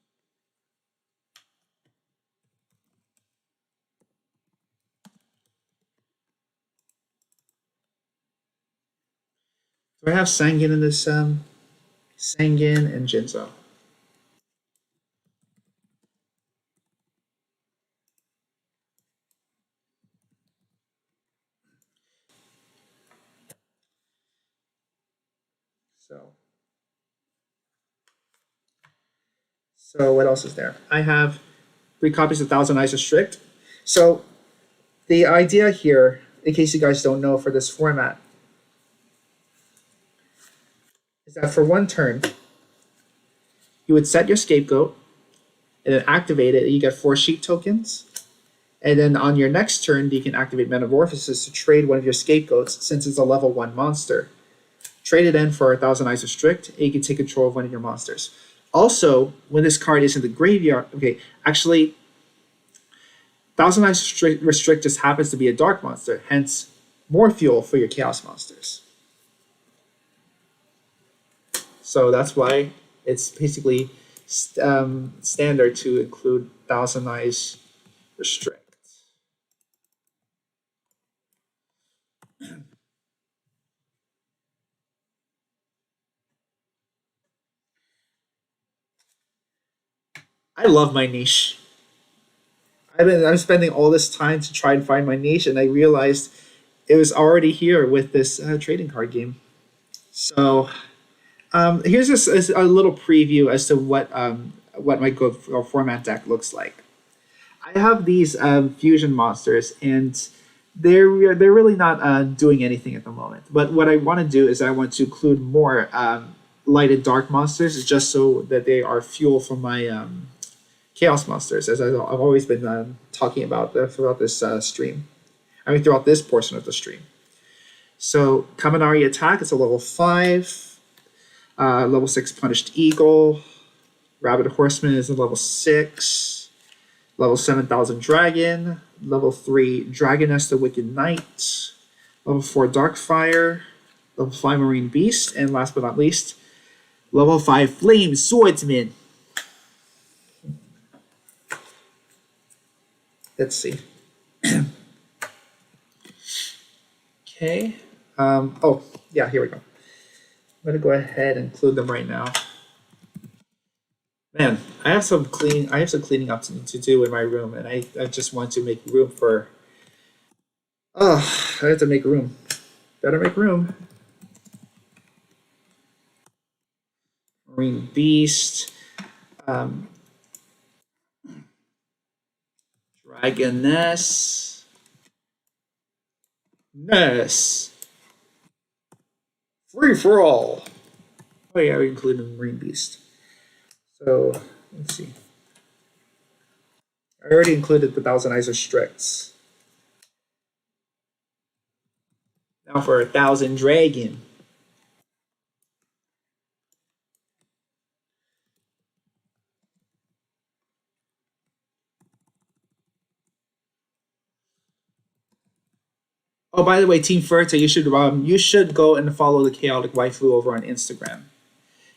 So I have Sanguine in this Sanguine and Jinzo. So what else is there? I have 3 copies of Thousand Eyes Restrict. So the idea here, in case you guys don't know for this format, is that for 1 turn, you would set your Scapegoat, and then activate it, you get 4 sheet tokens. And then on your next turn, you can activate Metamorphosis to trade one of your Scapegoats, since it's a level 1 monster. Trade it in for 1,000 Eyes Restrict, and you can take control of one of your monsters. Also, when this card is in the graveyard, okay, actually, 1,000 Eyes Restrict just happens to be a dark monster, hence more fuel for your chaos monsters. So that's why it's basically standard to include 1,000 Eyes Restrict. I love my niche. I'm spending all this time to try and find my niche, and I realized it was already here with this trading card game. So here's just a little preview as to what my go format deck looks like. I have these fusion monsters, and they're really not doing anything at the moment. But what I want to do is I want to include more light and dark monsters, just so that they are fuel for my chaos monsters, as I've always been talking about throughout this stream. I mean, throughout this portion of the stream. So Kaminari attack is a level 5. Level 6 Punished Eagle. Rabbit Horseman is a level 6. Level 7,000 Dragon. Level 3 Dragoness the Wicked Knight. Level 4 Darkfire. Level 5 Marine Beast. And last but not least, level 5 Flame Swordsman. Let's see. Okay. Oh, yeah, here we go. I'm going to go ahead and include them right now. Man, I have some cleaning up to do in my room, and I just want to make room for. Oh, I have to make room. Better make room. Marine Beast. Dragoness. Ness. Free for all. Oh yeah, we included Marine Beast. So let's see. I already included the Thousand Eyes Restricts. Now for 1,000 Dragon. Oh, by the way, Team Furta, you should go and follow the Chaotic Waifu over on Instagram.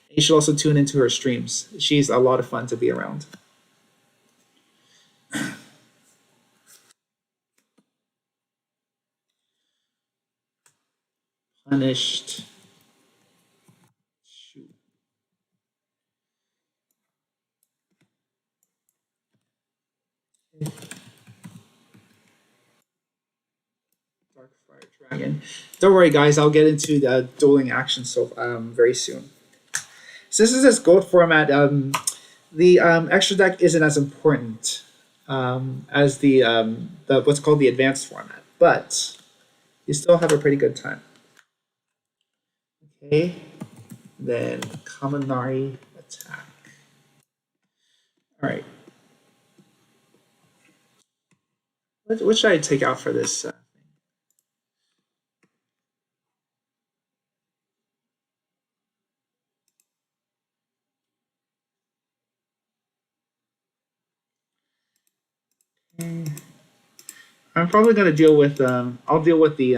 You should also tune into her streams. She's a lot of fun to be around. Punished. Shoot. Darkfire Dragon. Don't worry, guys. I'll get into the dueling action very soon. So this is this gold format. The extra deck isn't as important as the what's called the advanced format, but you still have a pretty good time. Okay, then Kaminari attack. All right. What should I take out for this? I'm probably gonna deal with. I'll deal with the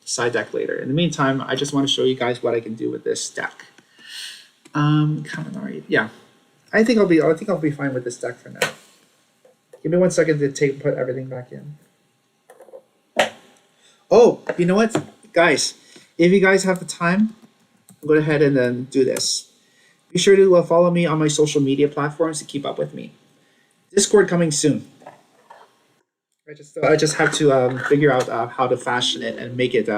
side deck later. In the meantime, I just want to show you guys what I can do with this deck. Kaminari. Yeah, I think I'll be fine with this deck for now. Give me 1 second to put everything back in. Oh, you know what, guys? If you guys have the time, go ahead and then do this. Be sure to follow me on my social media platforms to keep up with me. Discord coming soon. I just have to figure out how to fashion it and make it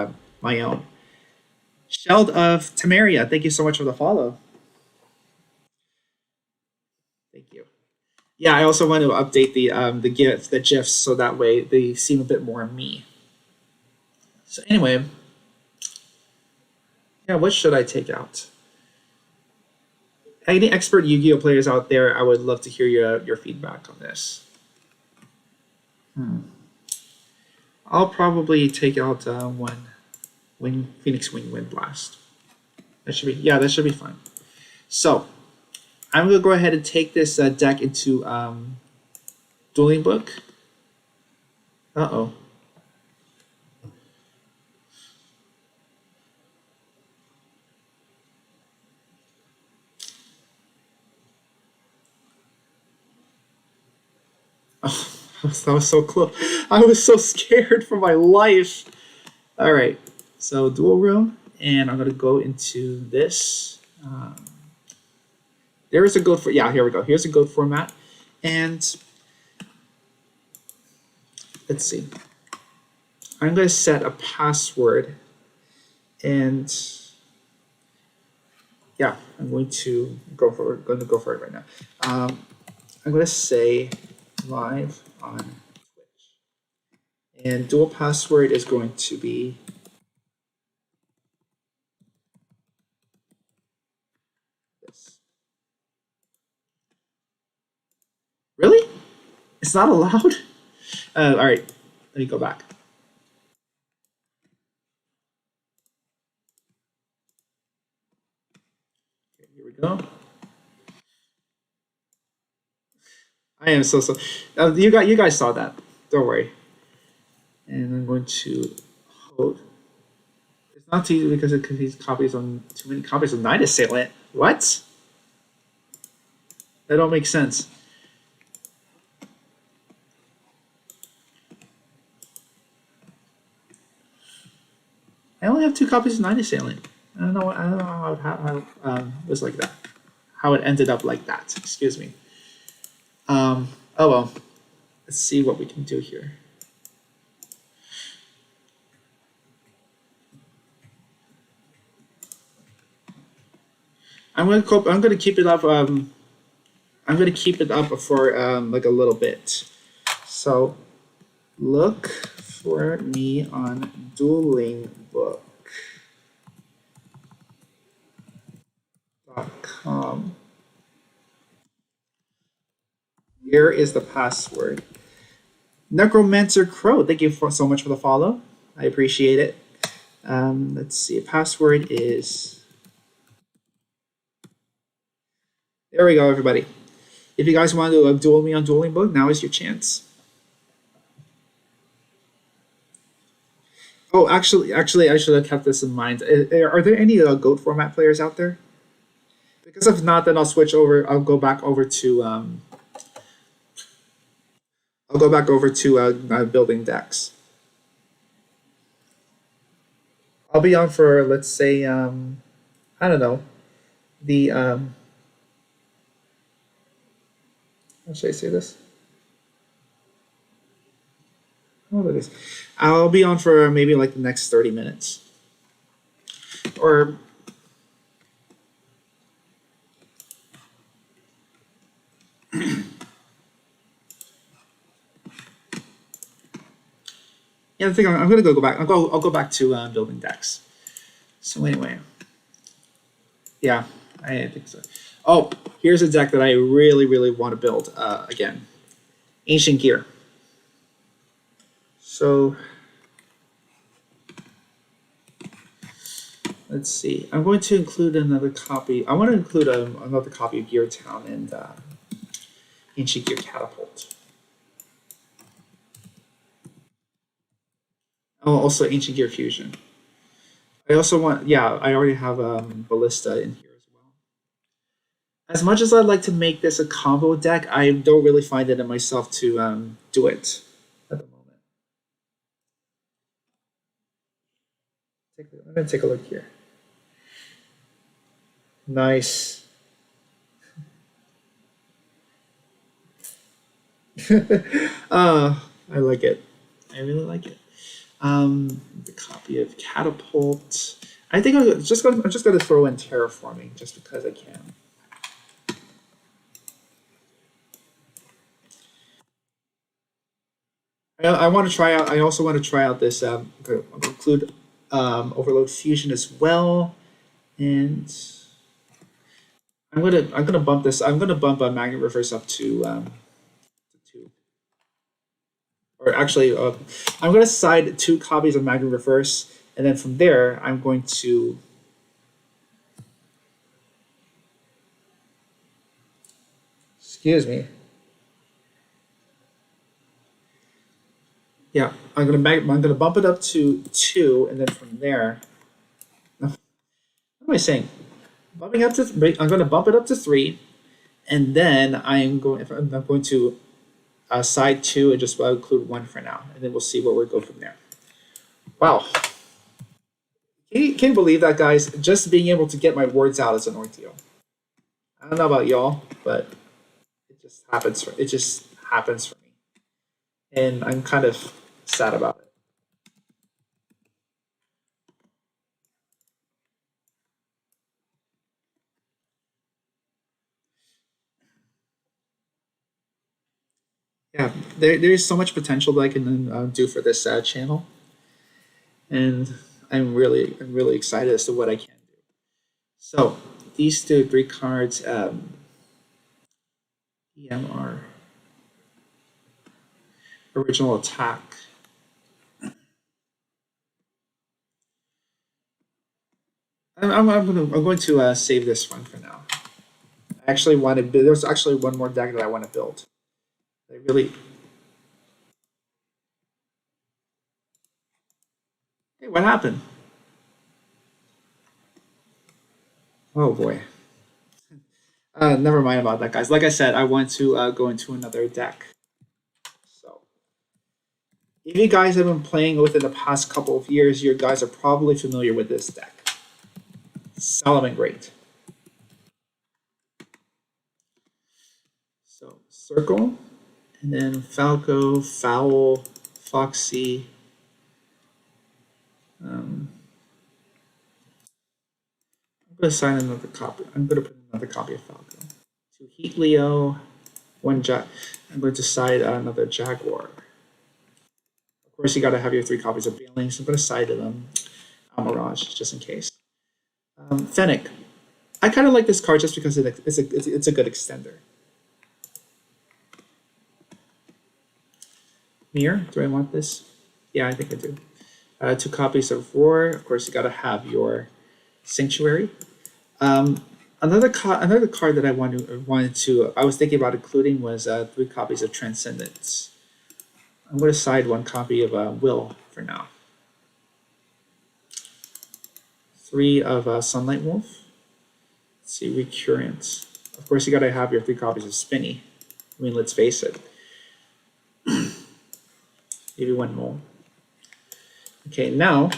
my own. Sheld of Tamaria, thank you so much for the follow. Thank you. Yeah, I also want to update the gifs, so that way they seem a bit more me. So anyway, yeah, what should I take out? Any expert Yu-Gi-Oh players out there, I would love to hear your feedback on this. I'll probably take out Phoenix Wing Wind Blast. That should be fine. So I'm gonna go ahead and take this deck into Dueling Book. Uh-oh. That was so close. I was so scared for my life. All right, so dual room, and I'm gonna go into this. There is a goat for yeah. Here we go. Here's a goat format, and let's see. I'm gonna set a password, and yeah, I'm going to go for it. Going to go for it right now. I'm gonna say live on Twitch, and dual password is going to be this. Really? It's not allowed? All right, let me go back. Okay, here we go. I am so. You guys saw that. Don't worry. And I'm going to hold. It's not too easy because it contains copies on too many copies of Night Assailant. What? That don't make sense. I only have 2 copies of Night Assailant. I don't know. I don't know how it was like that. How it ended up like that. Excuse me. Oh well. Let's see what we can do here. I'm gonna keep it up. I'm gonna keep it up for like a little bit. So look for me on Dueling Book.com. Here is the password. Necromancer Crow, thank you so much for the follow. I appreciate it. Let's see. Password is. There we go, everybody. If you guys want to duel me on Dueling Book, now is your chance. Oh, actually, I should have kept this in mind. Are there any Goat format players out there? Because if not, then I'll switch over. I'll go back over to. I'll go back over to building decks. I'll be on for let's say I don't know the how should I say this? What it is? I'll be on for maybe like the next 30 minutes, or yeah. I think I'm gonna go back. I'll go back to building decks. So anyway, yeah, I think so. Oh, here's a deck that I really want to build again. Ancient Gear. So let's see. I'm going to include another copy. I want to include another copy of Gear Town and Ancient Gear Catapult. Oh, also Ancient Gear Fusion. I also want, yeah, I already have Ballista in here as well. As much as I'd like to make this a combo deck, I don't really find it in myself to do it at the moment. I'm going to take a look here. Nice. I like it. I really like it. The copy of Catapult. I think I'm just gonna throw in terraforming just because I can. I want to try out. I also want to try out this. I'll include Overload Fusion as well, and I'm gonna bump this. I'm gonna bump Magnet Reverse up to 2. Or actually, I'm gonna side 2 copies of Magnet Reverse, and then from there, I'm going to. Excuse me. Yeah, I'm gonna bump it up to 2, and then from there, what am I saying? Bumping up to I'm gonna bump it up to 3, and then I'm going to side two, and just include one for now, and then we'll see where we go from there. Wow, can you believe that, guys? Just being able to get my words out is an ordeal. I don't know about y'all, but it just happens for me, and I'm kind of sad about it. Yeah, there's so much potential that I can do for this channel, and I'm really excited as to what I can do. So these three cards, EMR, original attack. I'm going to save this one for now. I actually want to. There's actually one more deck that I want to build. I really. Hey, what happened? Oh boy. Never mind about that, guys. Like I said, I want to go into another deck. So, if you guys have been playing within the past couple of years, you guys are probably familiar with this deck. Solomon Great. So, Circle, and then Falco, Fowl, Foxy. I'm going to sign another copy. I'm going to put another copy of Falco. Two Heat Leo, one Jack. I'm going to side another Jaguar. Of course, you got to have your three copies of Bailings. I'm going to side them Mirage, just in case. Fennec. I kind of like this card just because it's a good extender. Mirror, do I want this? Yeah, I think I do. Two copies of Roar. Of course, you got to have your Sanctuary. Another card that I was thinking about including was three copies of Transcendence. I'm going to side one copy of Will for now. Three of Sunlight Wolf. Let's see, Recurrent. Of course, you got to have your three copies of Spinny. I mean, let's face it. Maybe one more. Okay, now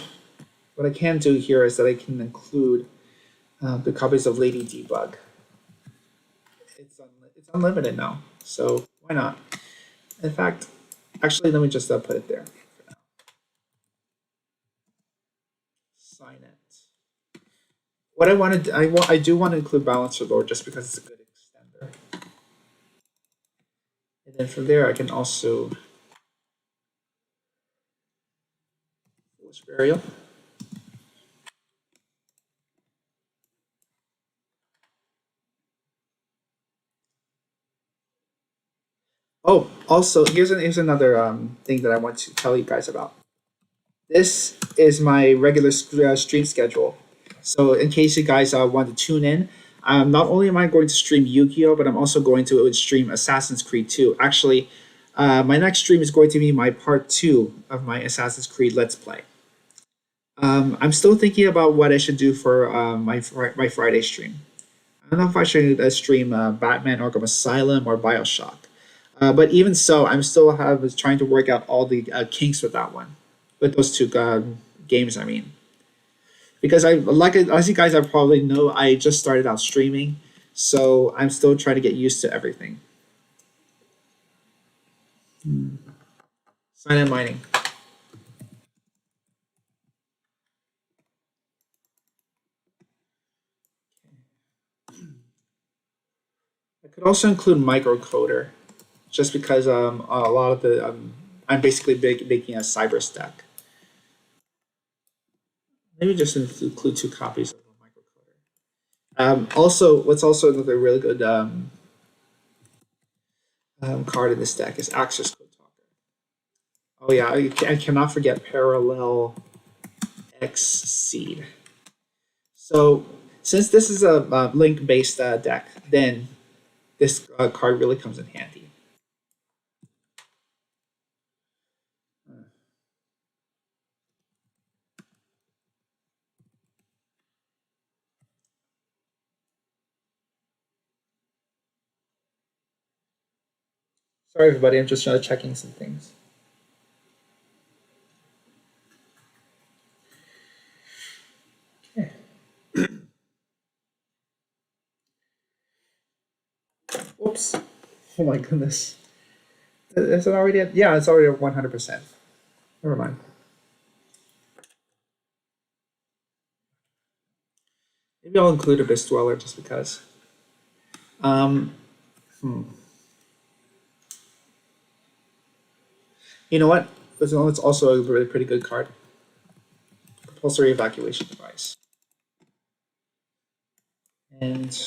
what I can do here is that I can include the copies of Lady Debug. It's unlimited now, so why not? In fact, actually, let me just put it there for now. Sign it. What I wanted, I do want to include Balancer Lord just because it's a good extender. And then from there, I can also Foolish Burial. Oh, also, here's another thing that I want to tell you guys about. This is my regular stream schedule. So in case you guys want to tune in, not only am I going to stream Yu-Gi-Oh, but I'm also going to stream Assassin's Creed 2. Actually, my next stream is going to be my part 2 of my Assassin's Creed Let's Play. I'm still thinking about what I should do for my Friday stream. I don't know if I should stream Batman Arkham Asylum or Bioshock. But even so, I'm still trying to work out all the kinks with that one, with those two games. I mean, because as you guys probably know, I just started out streaming, so I'm still trying to get used to everything. Sign in mining. I could also include microcoder, just because a lot of the I'm basically making a cyber stack. Maybe just include two copies of microcoder. Also, what's also another really good card in this deck is Access Code Talker. Oh yeah, I cannot forget Parallel X Seed. So since this is a link-based deck, then this card really comes in handy. Sorry, everybody. I'm just checking some things. Okay. Oops. Oh my goodness. Is it already at? Yeah, it's already at 100%. Never mind. Maybe I'll include a Abyss Dweller just because. Um, hmm. You know what? It's also a really pretty good card. Compulsory Evacuation Device. And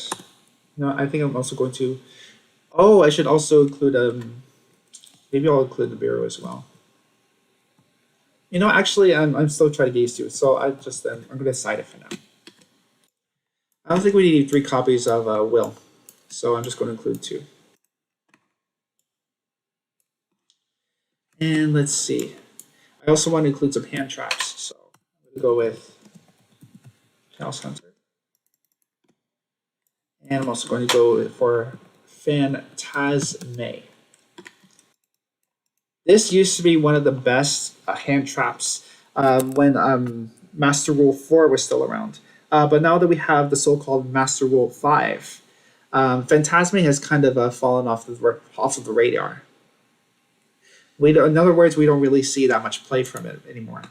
I think I'm also going to. Oh, I should also include maybe I'll include the bureau as well. Actually, I'm still trying to get used to it, so I'm going to decide it for now. I don't think we need 3 copies of Will, so I'm just going to include 2. And let's see. I also want to include some hand traps, so I'm going to go with Chaos Hunter. And I'm also going to go for Phantasme. This used to be one of the best hand traps when Master Rule 4 was still around. But now that we have the so-called Master Rule 5, Phantasme has kind of fallen off of the radar. In other words, we don't really see that much play from it anymore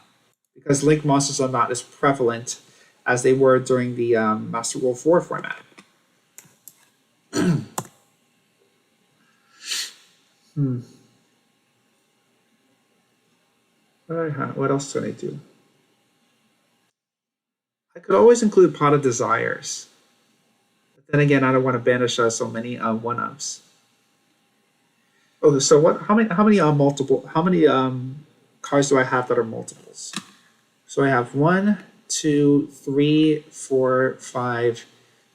because Link monsters are not as prevalent as they were during the Master Rule 4 format. Hmm. What else can I do? I could always include Pot of Desires. But then again, I don't want to banish so many one-ups. Oh, so what? How many cards do I have that are multiples? So I have 1, 2, 3, 4, 5,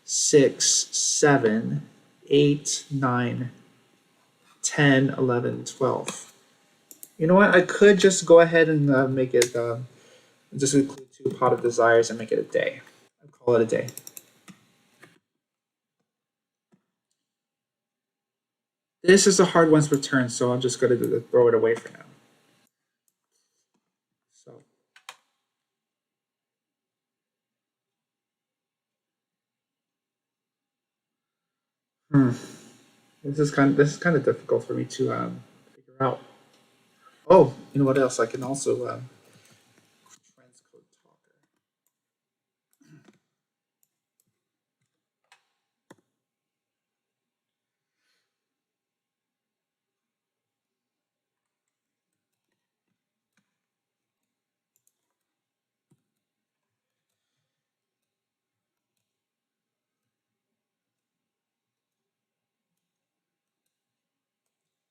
6, 7, 8, 9, 10, 11, 12. You know what? I could just go ahead and make it just include 2 Pot of Desires and make it a day. I'll call it a day. This is a hard one's return, so I'm just going to throw it away for now. So, hmm. This is kind of difficult for me to figure out. Oh, you know what else? I can also transcode talker.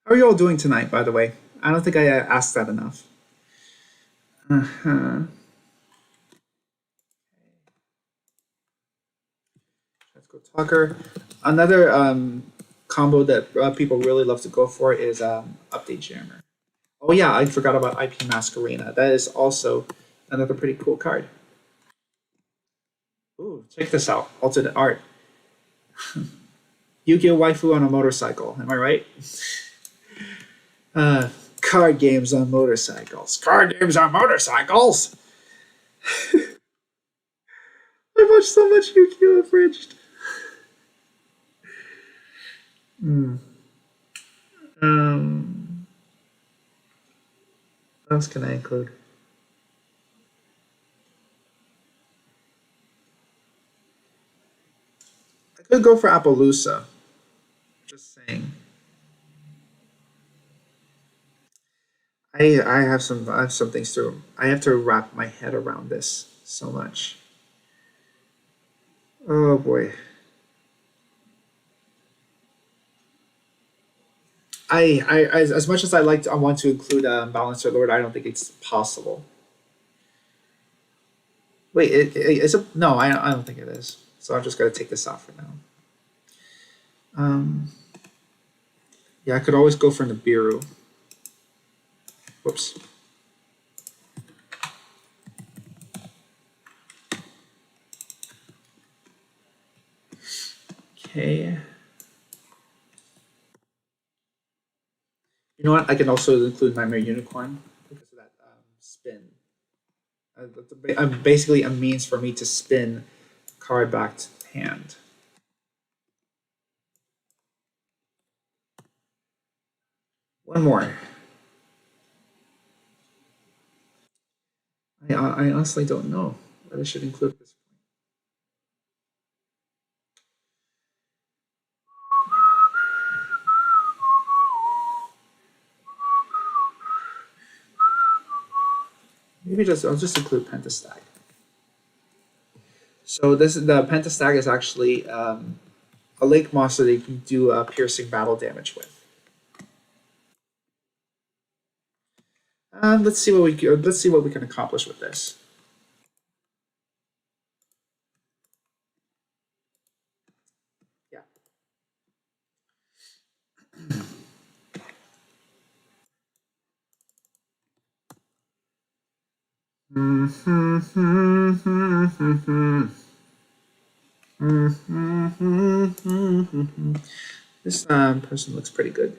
How are you all doing tonight, by the way? I don't think I asked that enough. Uh-huh. Transcode talker. Another combo that people really love to go for is update jammer. Oh yeah, I forgot about IP Masquerena. That is also another pretty cool card. Ooh, check this out. Alternate art. Yu-Gi-Oh! Waifu on a motorcycle. Am I right? Card games on motorcycles. Card games on motorcycles. I watched so much Yu-Gi-Oh! Abridged. Hmm. Um, what else can I include? I could go for Appaloosa. Just saying. I have some things to I have to wrap my head around this so much. Oh boy. As much as I want to include Balancer Lord, I don't think it's possible. Wait, is it? No, I don't think it is. So I'm just gonna take this off for now. Um, yeah, I could always go for Nibiru. Whoops. Okay. You know what? I can also include Nightmare Unicorn because of that spin. Basically a means for me to spin card back to hand. One more. I honestly don't know what I should include at this point. Maybe I'll just include Pentastag. So the Pentastag is actually a lake monster that you can do piercing battle damage with. Let's see what we can accomplish with this. Yeah. This person looks pretty good.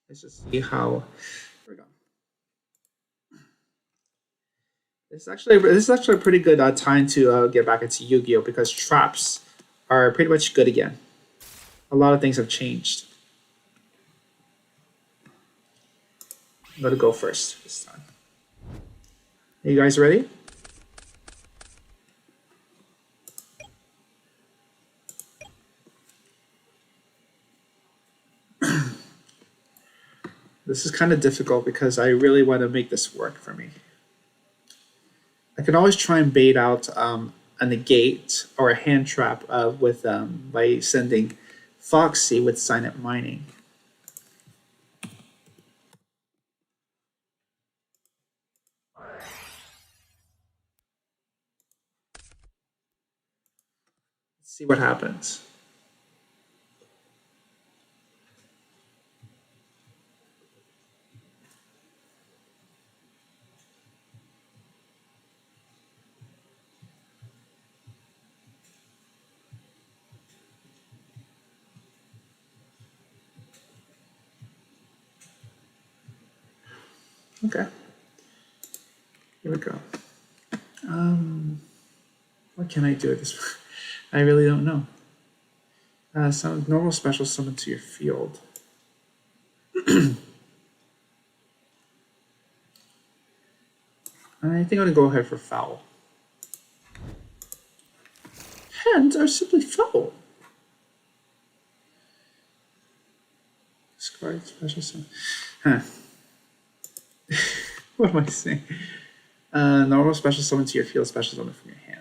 Let's just see how. Here we go. This is actually a pretty good time to get back into Yu-Gi-Oh because traps are pretty much good again. A lot of things have changed. I'm gonna go first this time. Are you guys ready? This is kind of difficult because I really want to make this work for me. I can always try and bait out a negate or a hand trap with by sending Foxy with Signet Mining. Let's see what happens. Okay. Here we go. What can I do at this? I really don't know. Some normal special summon to your field. I think I'm gonna go ahead for foul. Hands are simply foul. Discard special summon. Huh. What am I saying? Normal special summon to your field, special summon from your hand.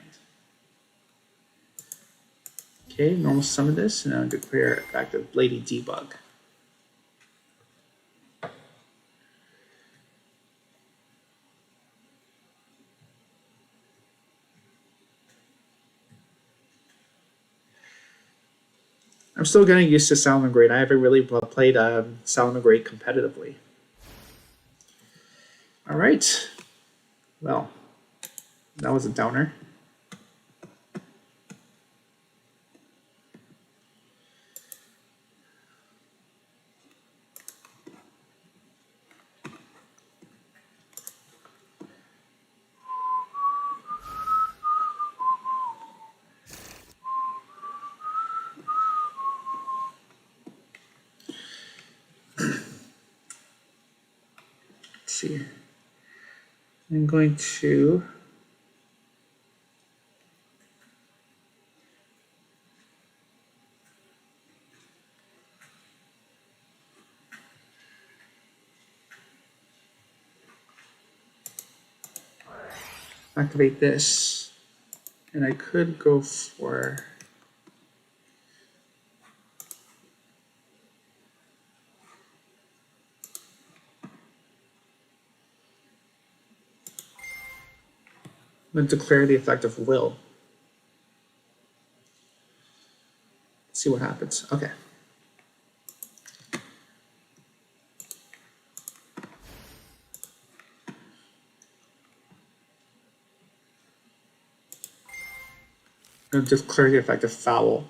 Okay, normal summon this, and now declare active Lady Debug. I'm still getting used to Salamangreat. I haven't really played Salamangreat competitively. All right. Well, that was a downer. Let's see. I'm going to activate this, and I could go for I'm going to declare the effect of will. Let's see what happens. Okay. I'm going to declare the effect of foul.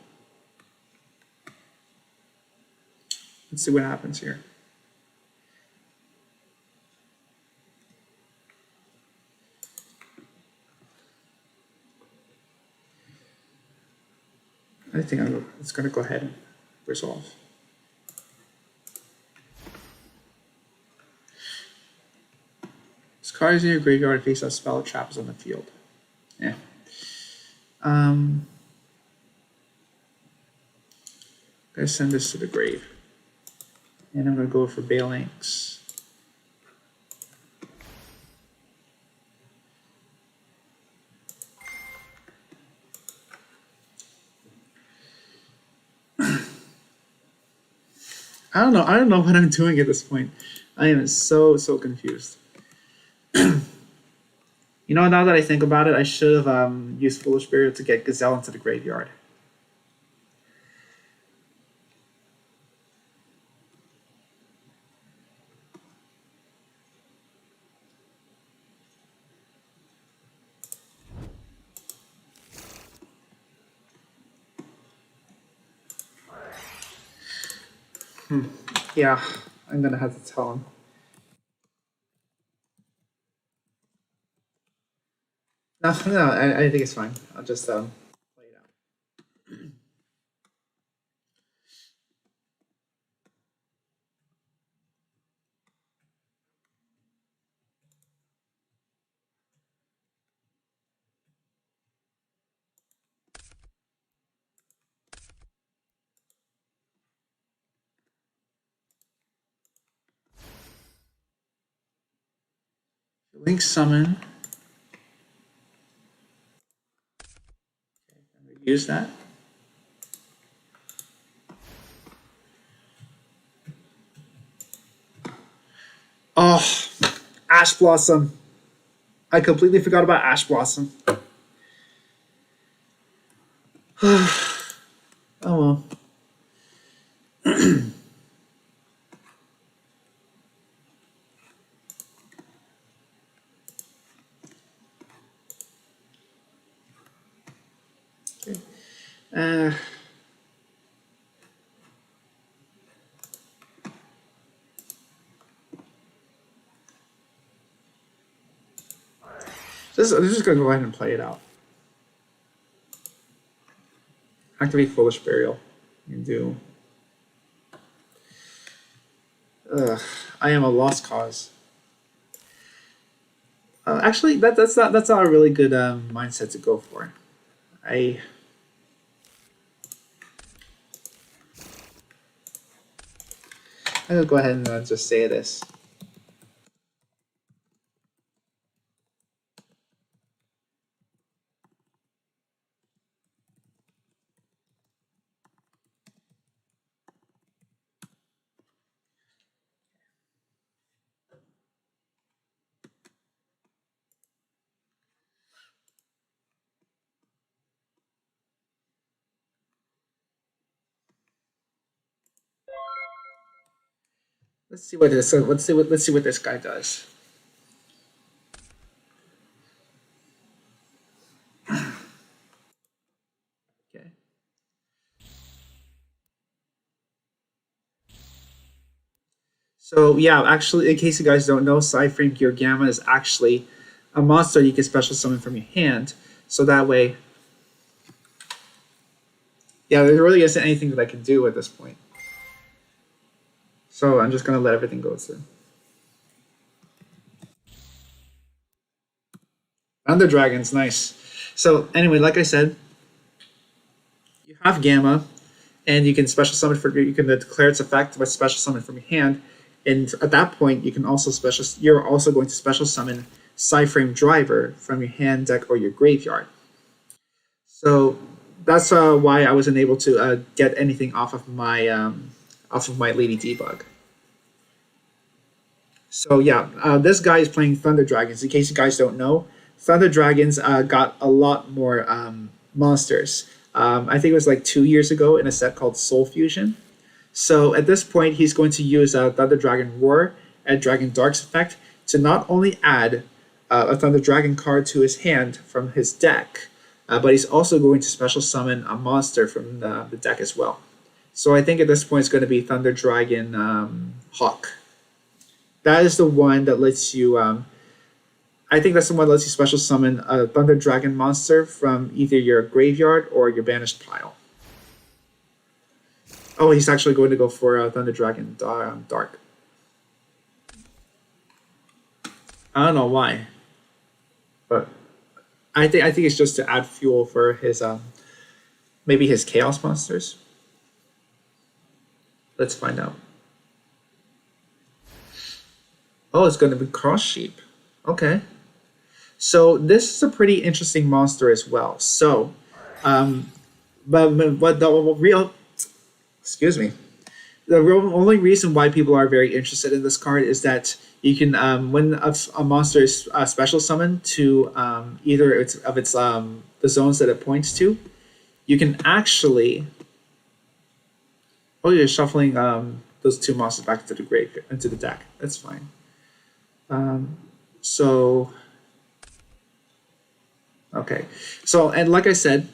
Let's see what happens here. I think it's going to go ahead and resolve. This card is in your graveyard face up spell traps on the field. Yeah. I'm going to send this to the grave. And I'm going to go for Balinks. I don't know what I'm doing at this point. I am so confused. You know, now that I think about it, I should have used Foolish Burial to get Gazelle into the graveyard. Yeah, I'm gonna have to tell him. No, I think it's fine. I'll just play it out. Link summon. Okay, I'm gonna use that. Oh, Ash Blossom. I completely forgot about Ash Blossom. Oh well. Okay. I'm just gonna go ahead and play it out. Activate Foolish Burial. And do. I am a lost cause. Actually, that's not a really good mindset to go for. I'm gonna go ahead and just say this. Let's see what this. Let's see what this guy does. Okay. So yeah, actually, in case you guys don't know, Cyframe Gear Gamma is actually a monster you can special summon from your hand. So that way, yeah, there really isn't anything that I can do at this point. So I'm just gonna let everything go through. Thunder Dragon's nice. So anyway, like I said, you have Gamma, and you can special summon you can declare its effect by special summon from your hand, and at that point you can also you're also going to special summon Cyframe Driver from your hand, deck, or your graveyard. So that's why I wasn't able to get anything off of my Lady Debug. So yeah, this guy is playing Thunder Dragons. In case you guys don't know, Thunder Dragons got a lot more monsters. I think it was like 2 years ago in a set called Soul Fusion. So at this point, he's going to use Thunder Dragon Roar and Dragon Dark's effect to not only add a Thunder Dragon card to his hand from his deck, but he's also going to special summon a monster from the deck as well. So I think at this point it's going to be Thunder Dragon Hawk. That is the one that lets you. I think that's the one that lets you special summon a Thunder Dragon monster from either your graveyard or your banished pile. Oh, he's actually going to go for Thunder Dragon Dark. I don't know why, but I think it's just to add fuel for his maybe his chaos monsters. Let's find out. Oh, it's going to be Cross Sheep. Okay. So this is a pretty interesting monster as well. So, but the real, excuse me, the real only reason why people are very interested in this card is that you can when a monster is special summoned to either its the zones that it points to, you can actually. Oh, you're shuffling those two monsters back into the grave into the deck. That's fine. So. Okay, so and like I said,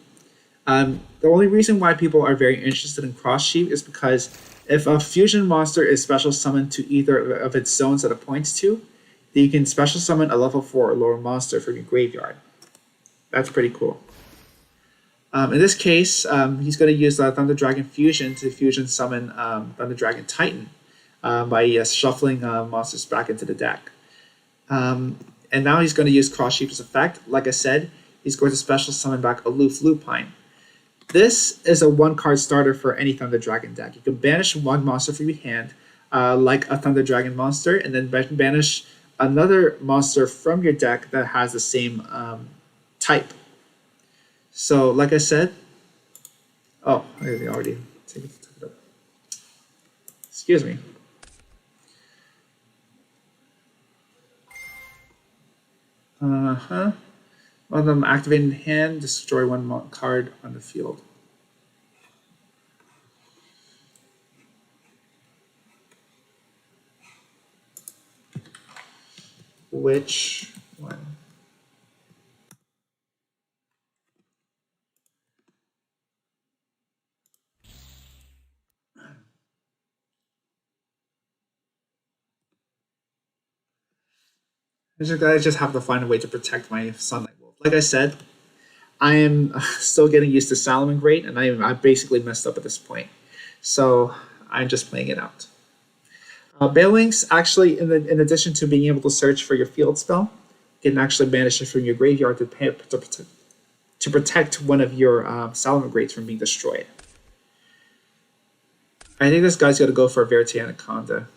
the only reason why people are very interested in Cross Sheep is because if a fusion monster is special summoned to either of its zones that it points to, then you can special summon a level 4 or lower monster from your graveyard. That's pretty cool. In this case, he's going to use Thunder Dragon Fusion to fusion summon Thunder Dragon Titan by shuffling monsters back into the deck. And now he's going to use Cross Sheep's effect. Like I said, he's going to special summon back Aloof Lupine. This is a one-card starter for any Thunder Dragon deck. You can banish one monster from your hand, like a Thunder Dragon monster, and then banish another monster from your deck that has the same type. So, like I said, oh, I already took it up. Excuse me. One of them activating hand, destroy one card on the field. Which one? I just have to find a way to protect my Sunlight Wolf. Like I said, I am still getting used to Salamangreat, and I basically messed up at this point. So I'm just playing it out. Bailings, actually, in addition to being able to search for your field spell, you can actually banish it from your graveyard to protect one of your Salamangreats from being destroyed. I think this guy's going to go for a Verite Anaconda.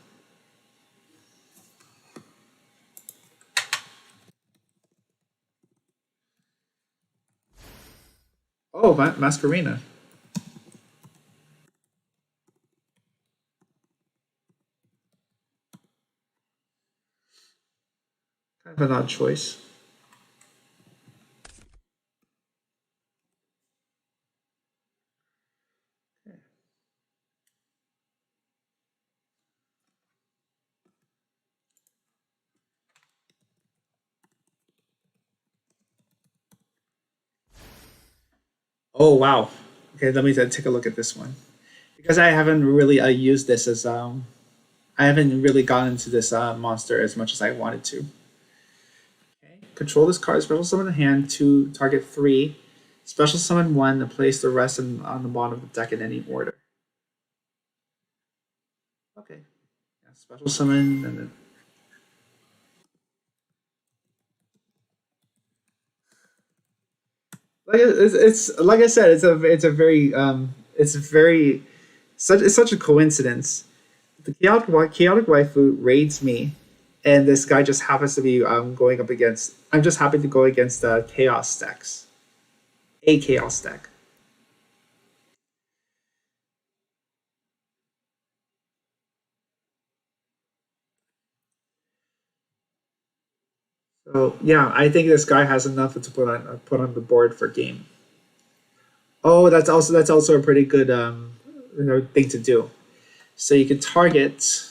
Oh, Masquerena. Kind of an odd choice. Oh, wow. Okay, let me take a look at this one. Because I haven't really used this as I haven't really gotten into this monster as much as I wanted to. Okay. Control this card, special summon the hand to target 3, special summon 1, and place the rest on the bottom of the deck in any order. Okay. Yeah, special summon and then. It's like I said, it's a very it's such a coincidence. The chaotic waifu raids me, and this guy just happens to be going up against. I'm just happy to go against chaos decks, a chaos deck. So yeah, I think this guy has enough to put on the board for game. Oh, that's also a pretty good thing to do. So you can target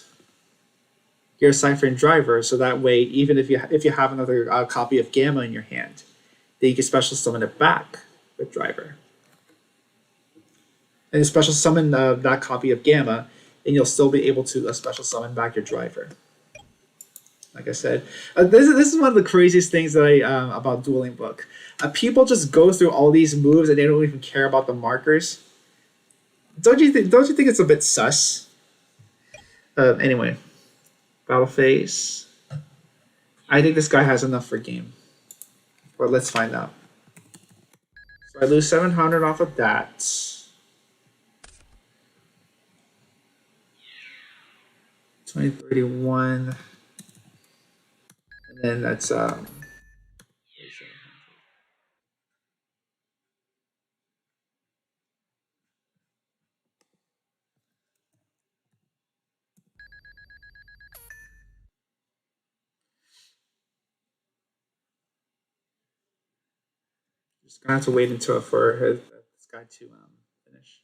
your Cypher Driver, so that way, even if you have another copy of Gamma in your hand, then you can special summon it back. with driver. And you special summon that copy of Gamma, and you'll still be able to special summon back your driver. Like I said, this is one of the craziest things that I about Dueling Book. People just go through all these moves and they don't even care about the markers. Don't you think it's a bit sus? Anyway, battle phase. I think this guy has enough for game. But let's find out. So I lose 700 off of that. 2031. And then that's just gonna have to wait until for this guy to finish.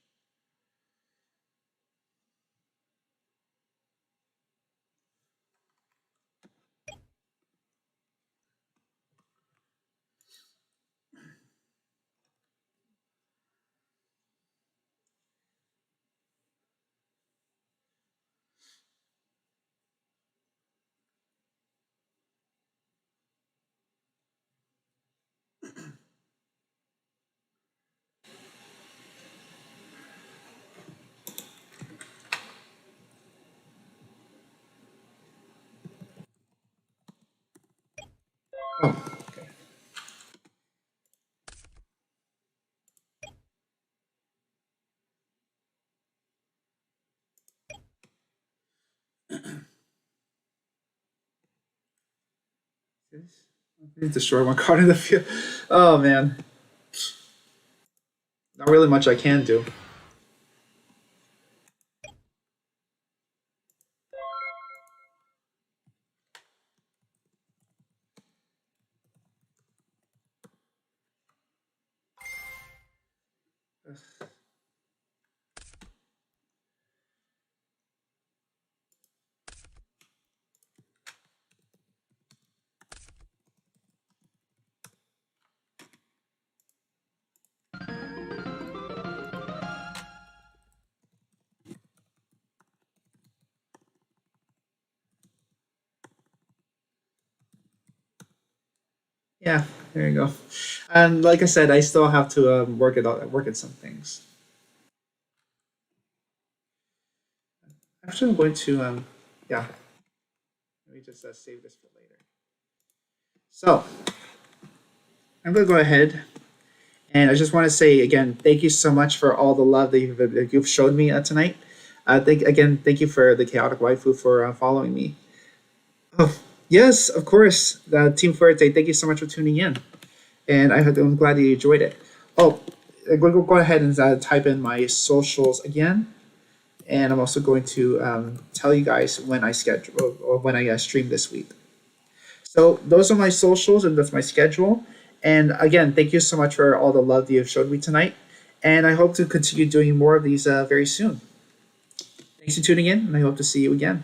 Oh, okay. Please destroy one card in the field. Oh man, not really much I can do. Yeah, there you go. And like I said, I still have to work it out, work at some things. Actually, I'm going to yeah. Let me just save this for later. So I'm going to go ahead and I just want to say again, thank you so much for all the love that you've showed me tonight. Thank you for the chaotic waifu for following me. Oh yes, of course, Team Fuerte. Thank you so much for tuning in, and I'm glad that you enjoyed it. Oh, I'm going to go ahead and type in my socials again, and I'm also going to tell you guys when I schedule or when I stream this week. So those are my socials and that's my schedule. And again, thank you so much for all the love that you've showed me tonight. And I hope to continue doing more of these very soon. Thanks for tuning in, and I hope to see you again.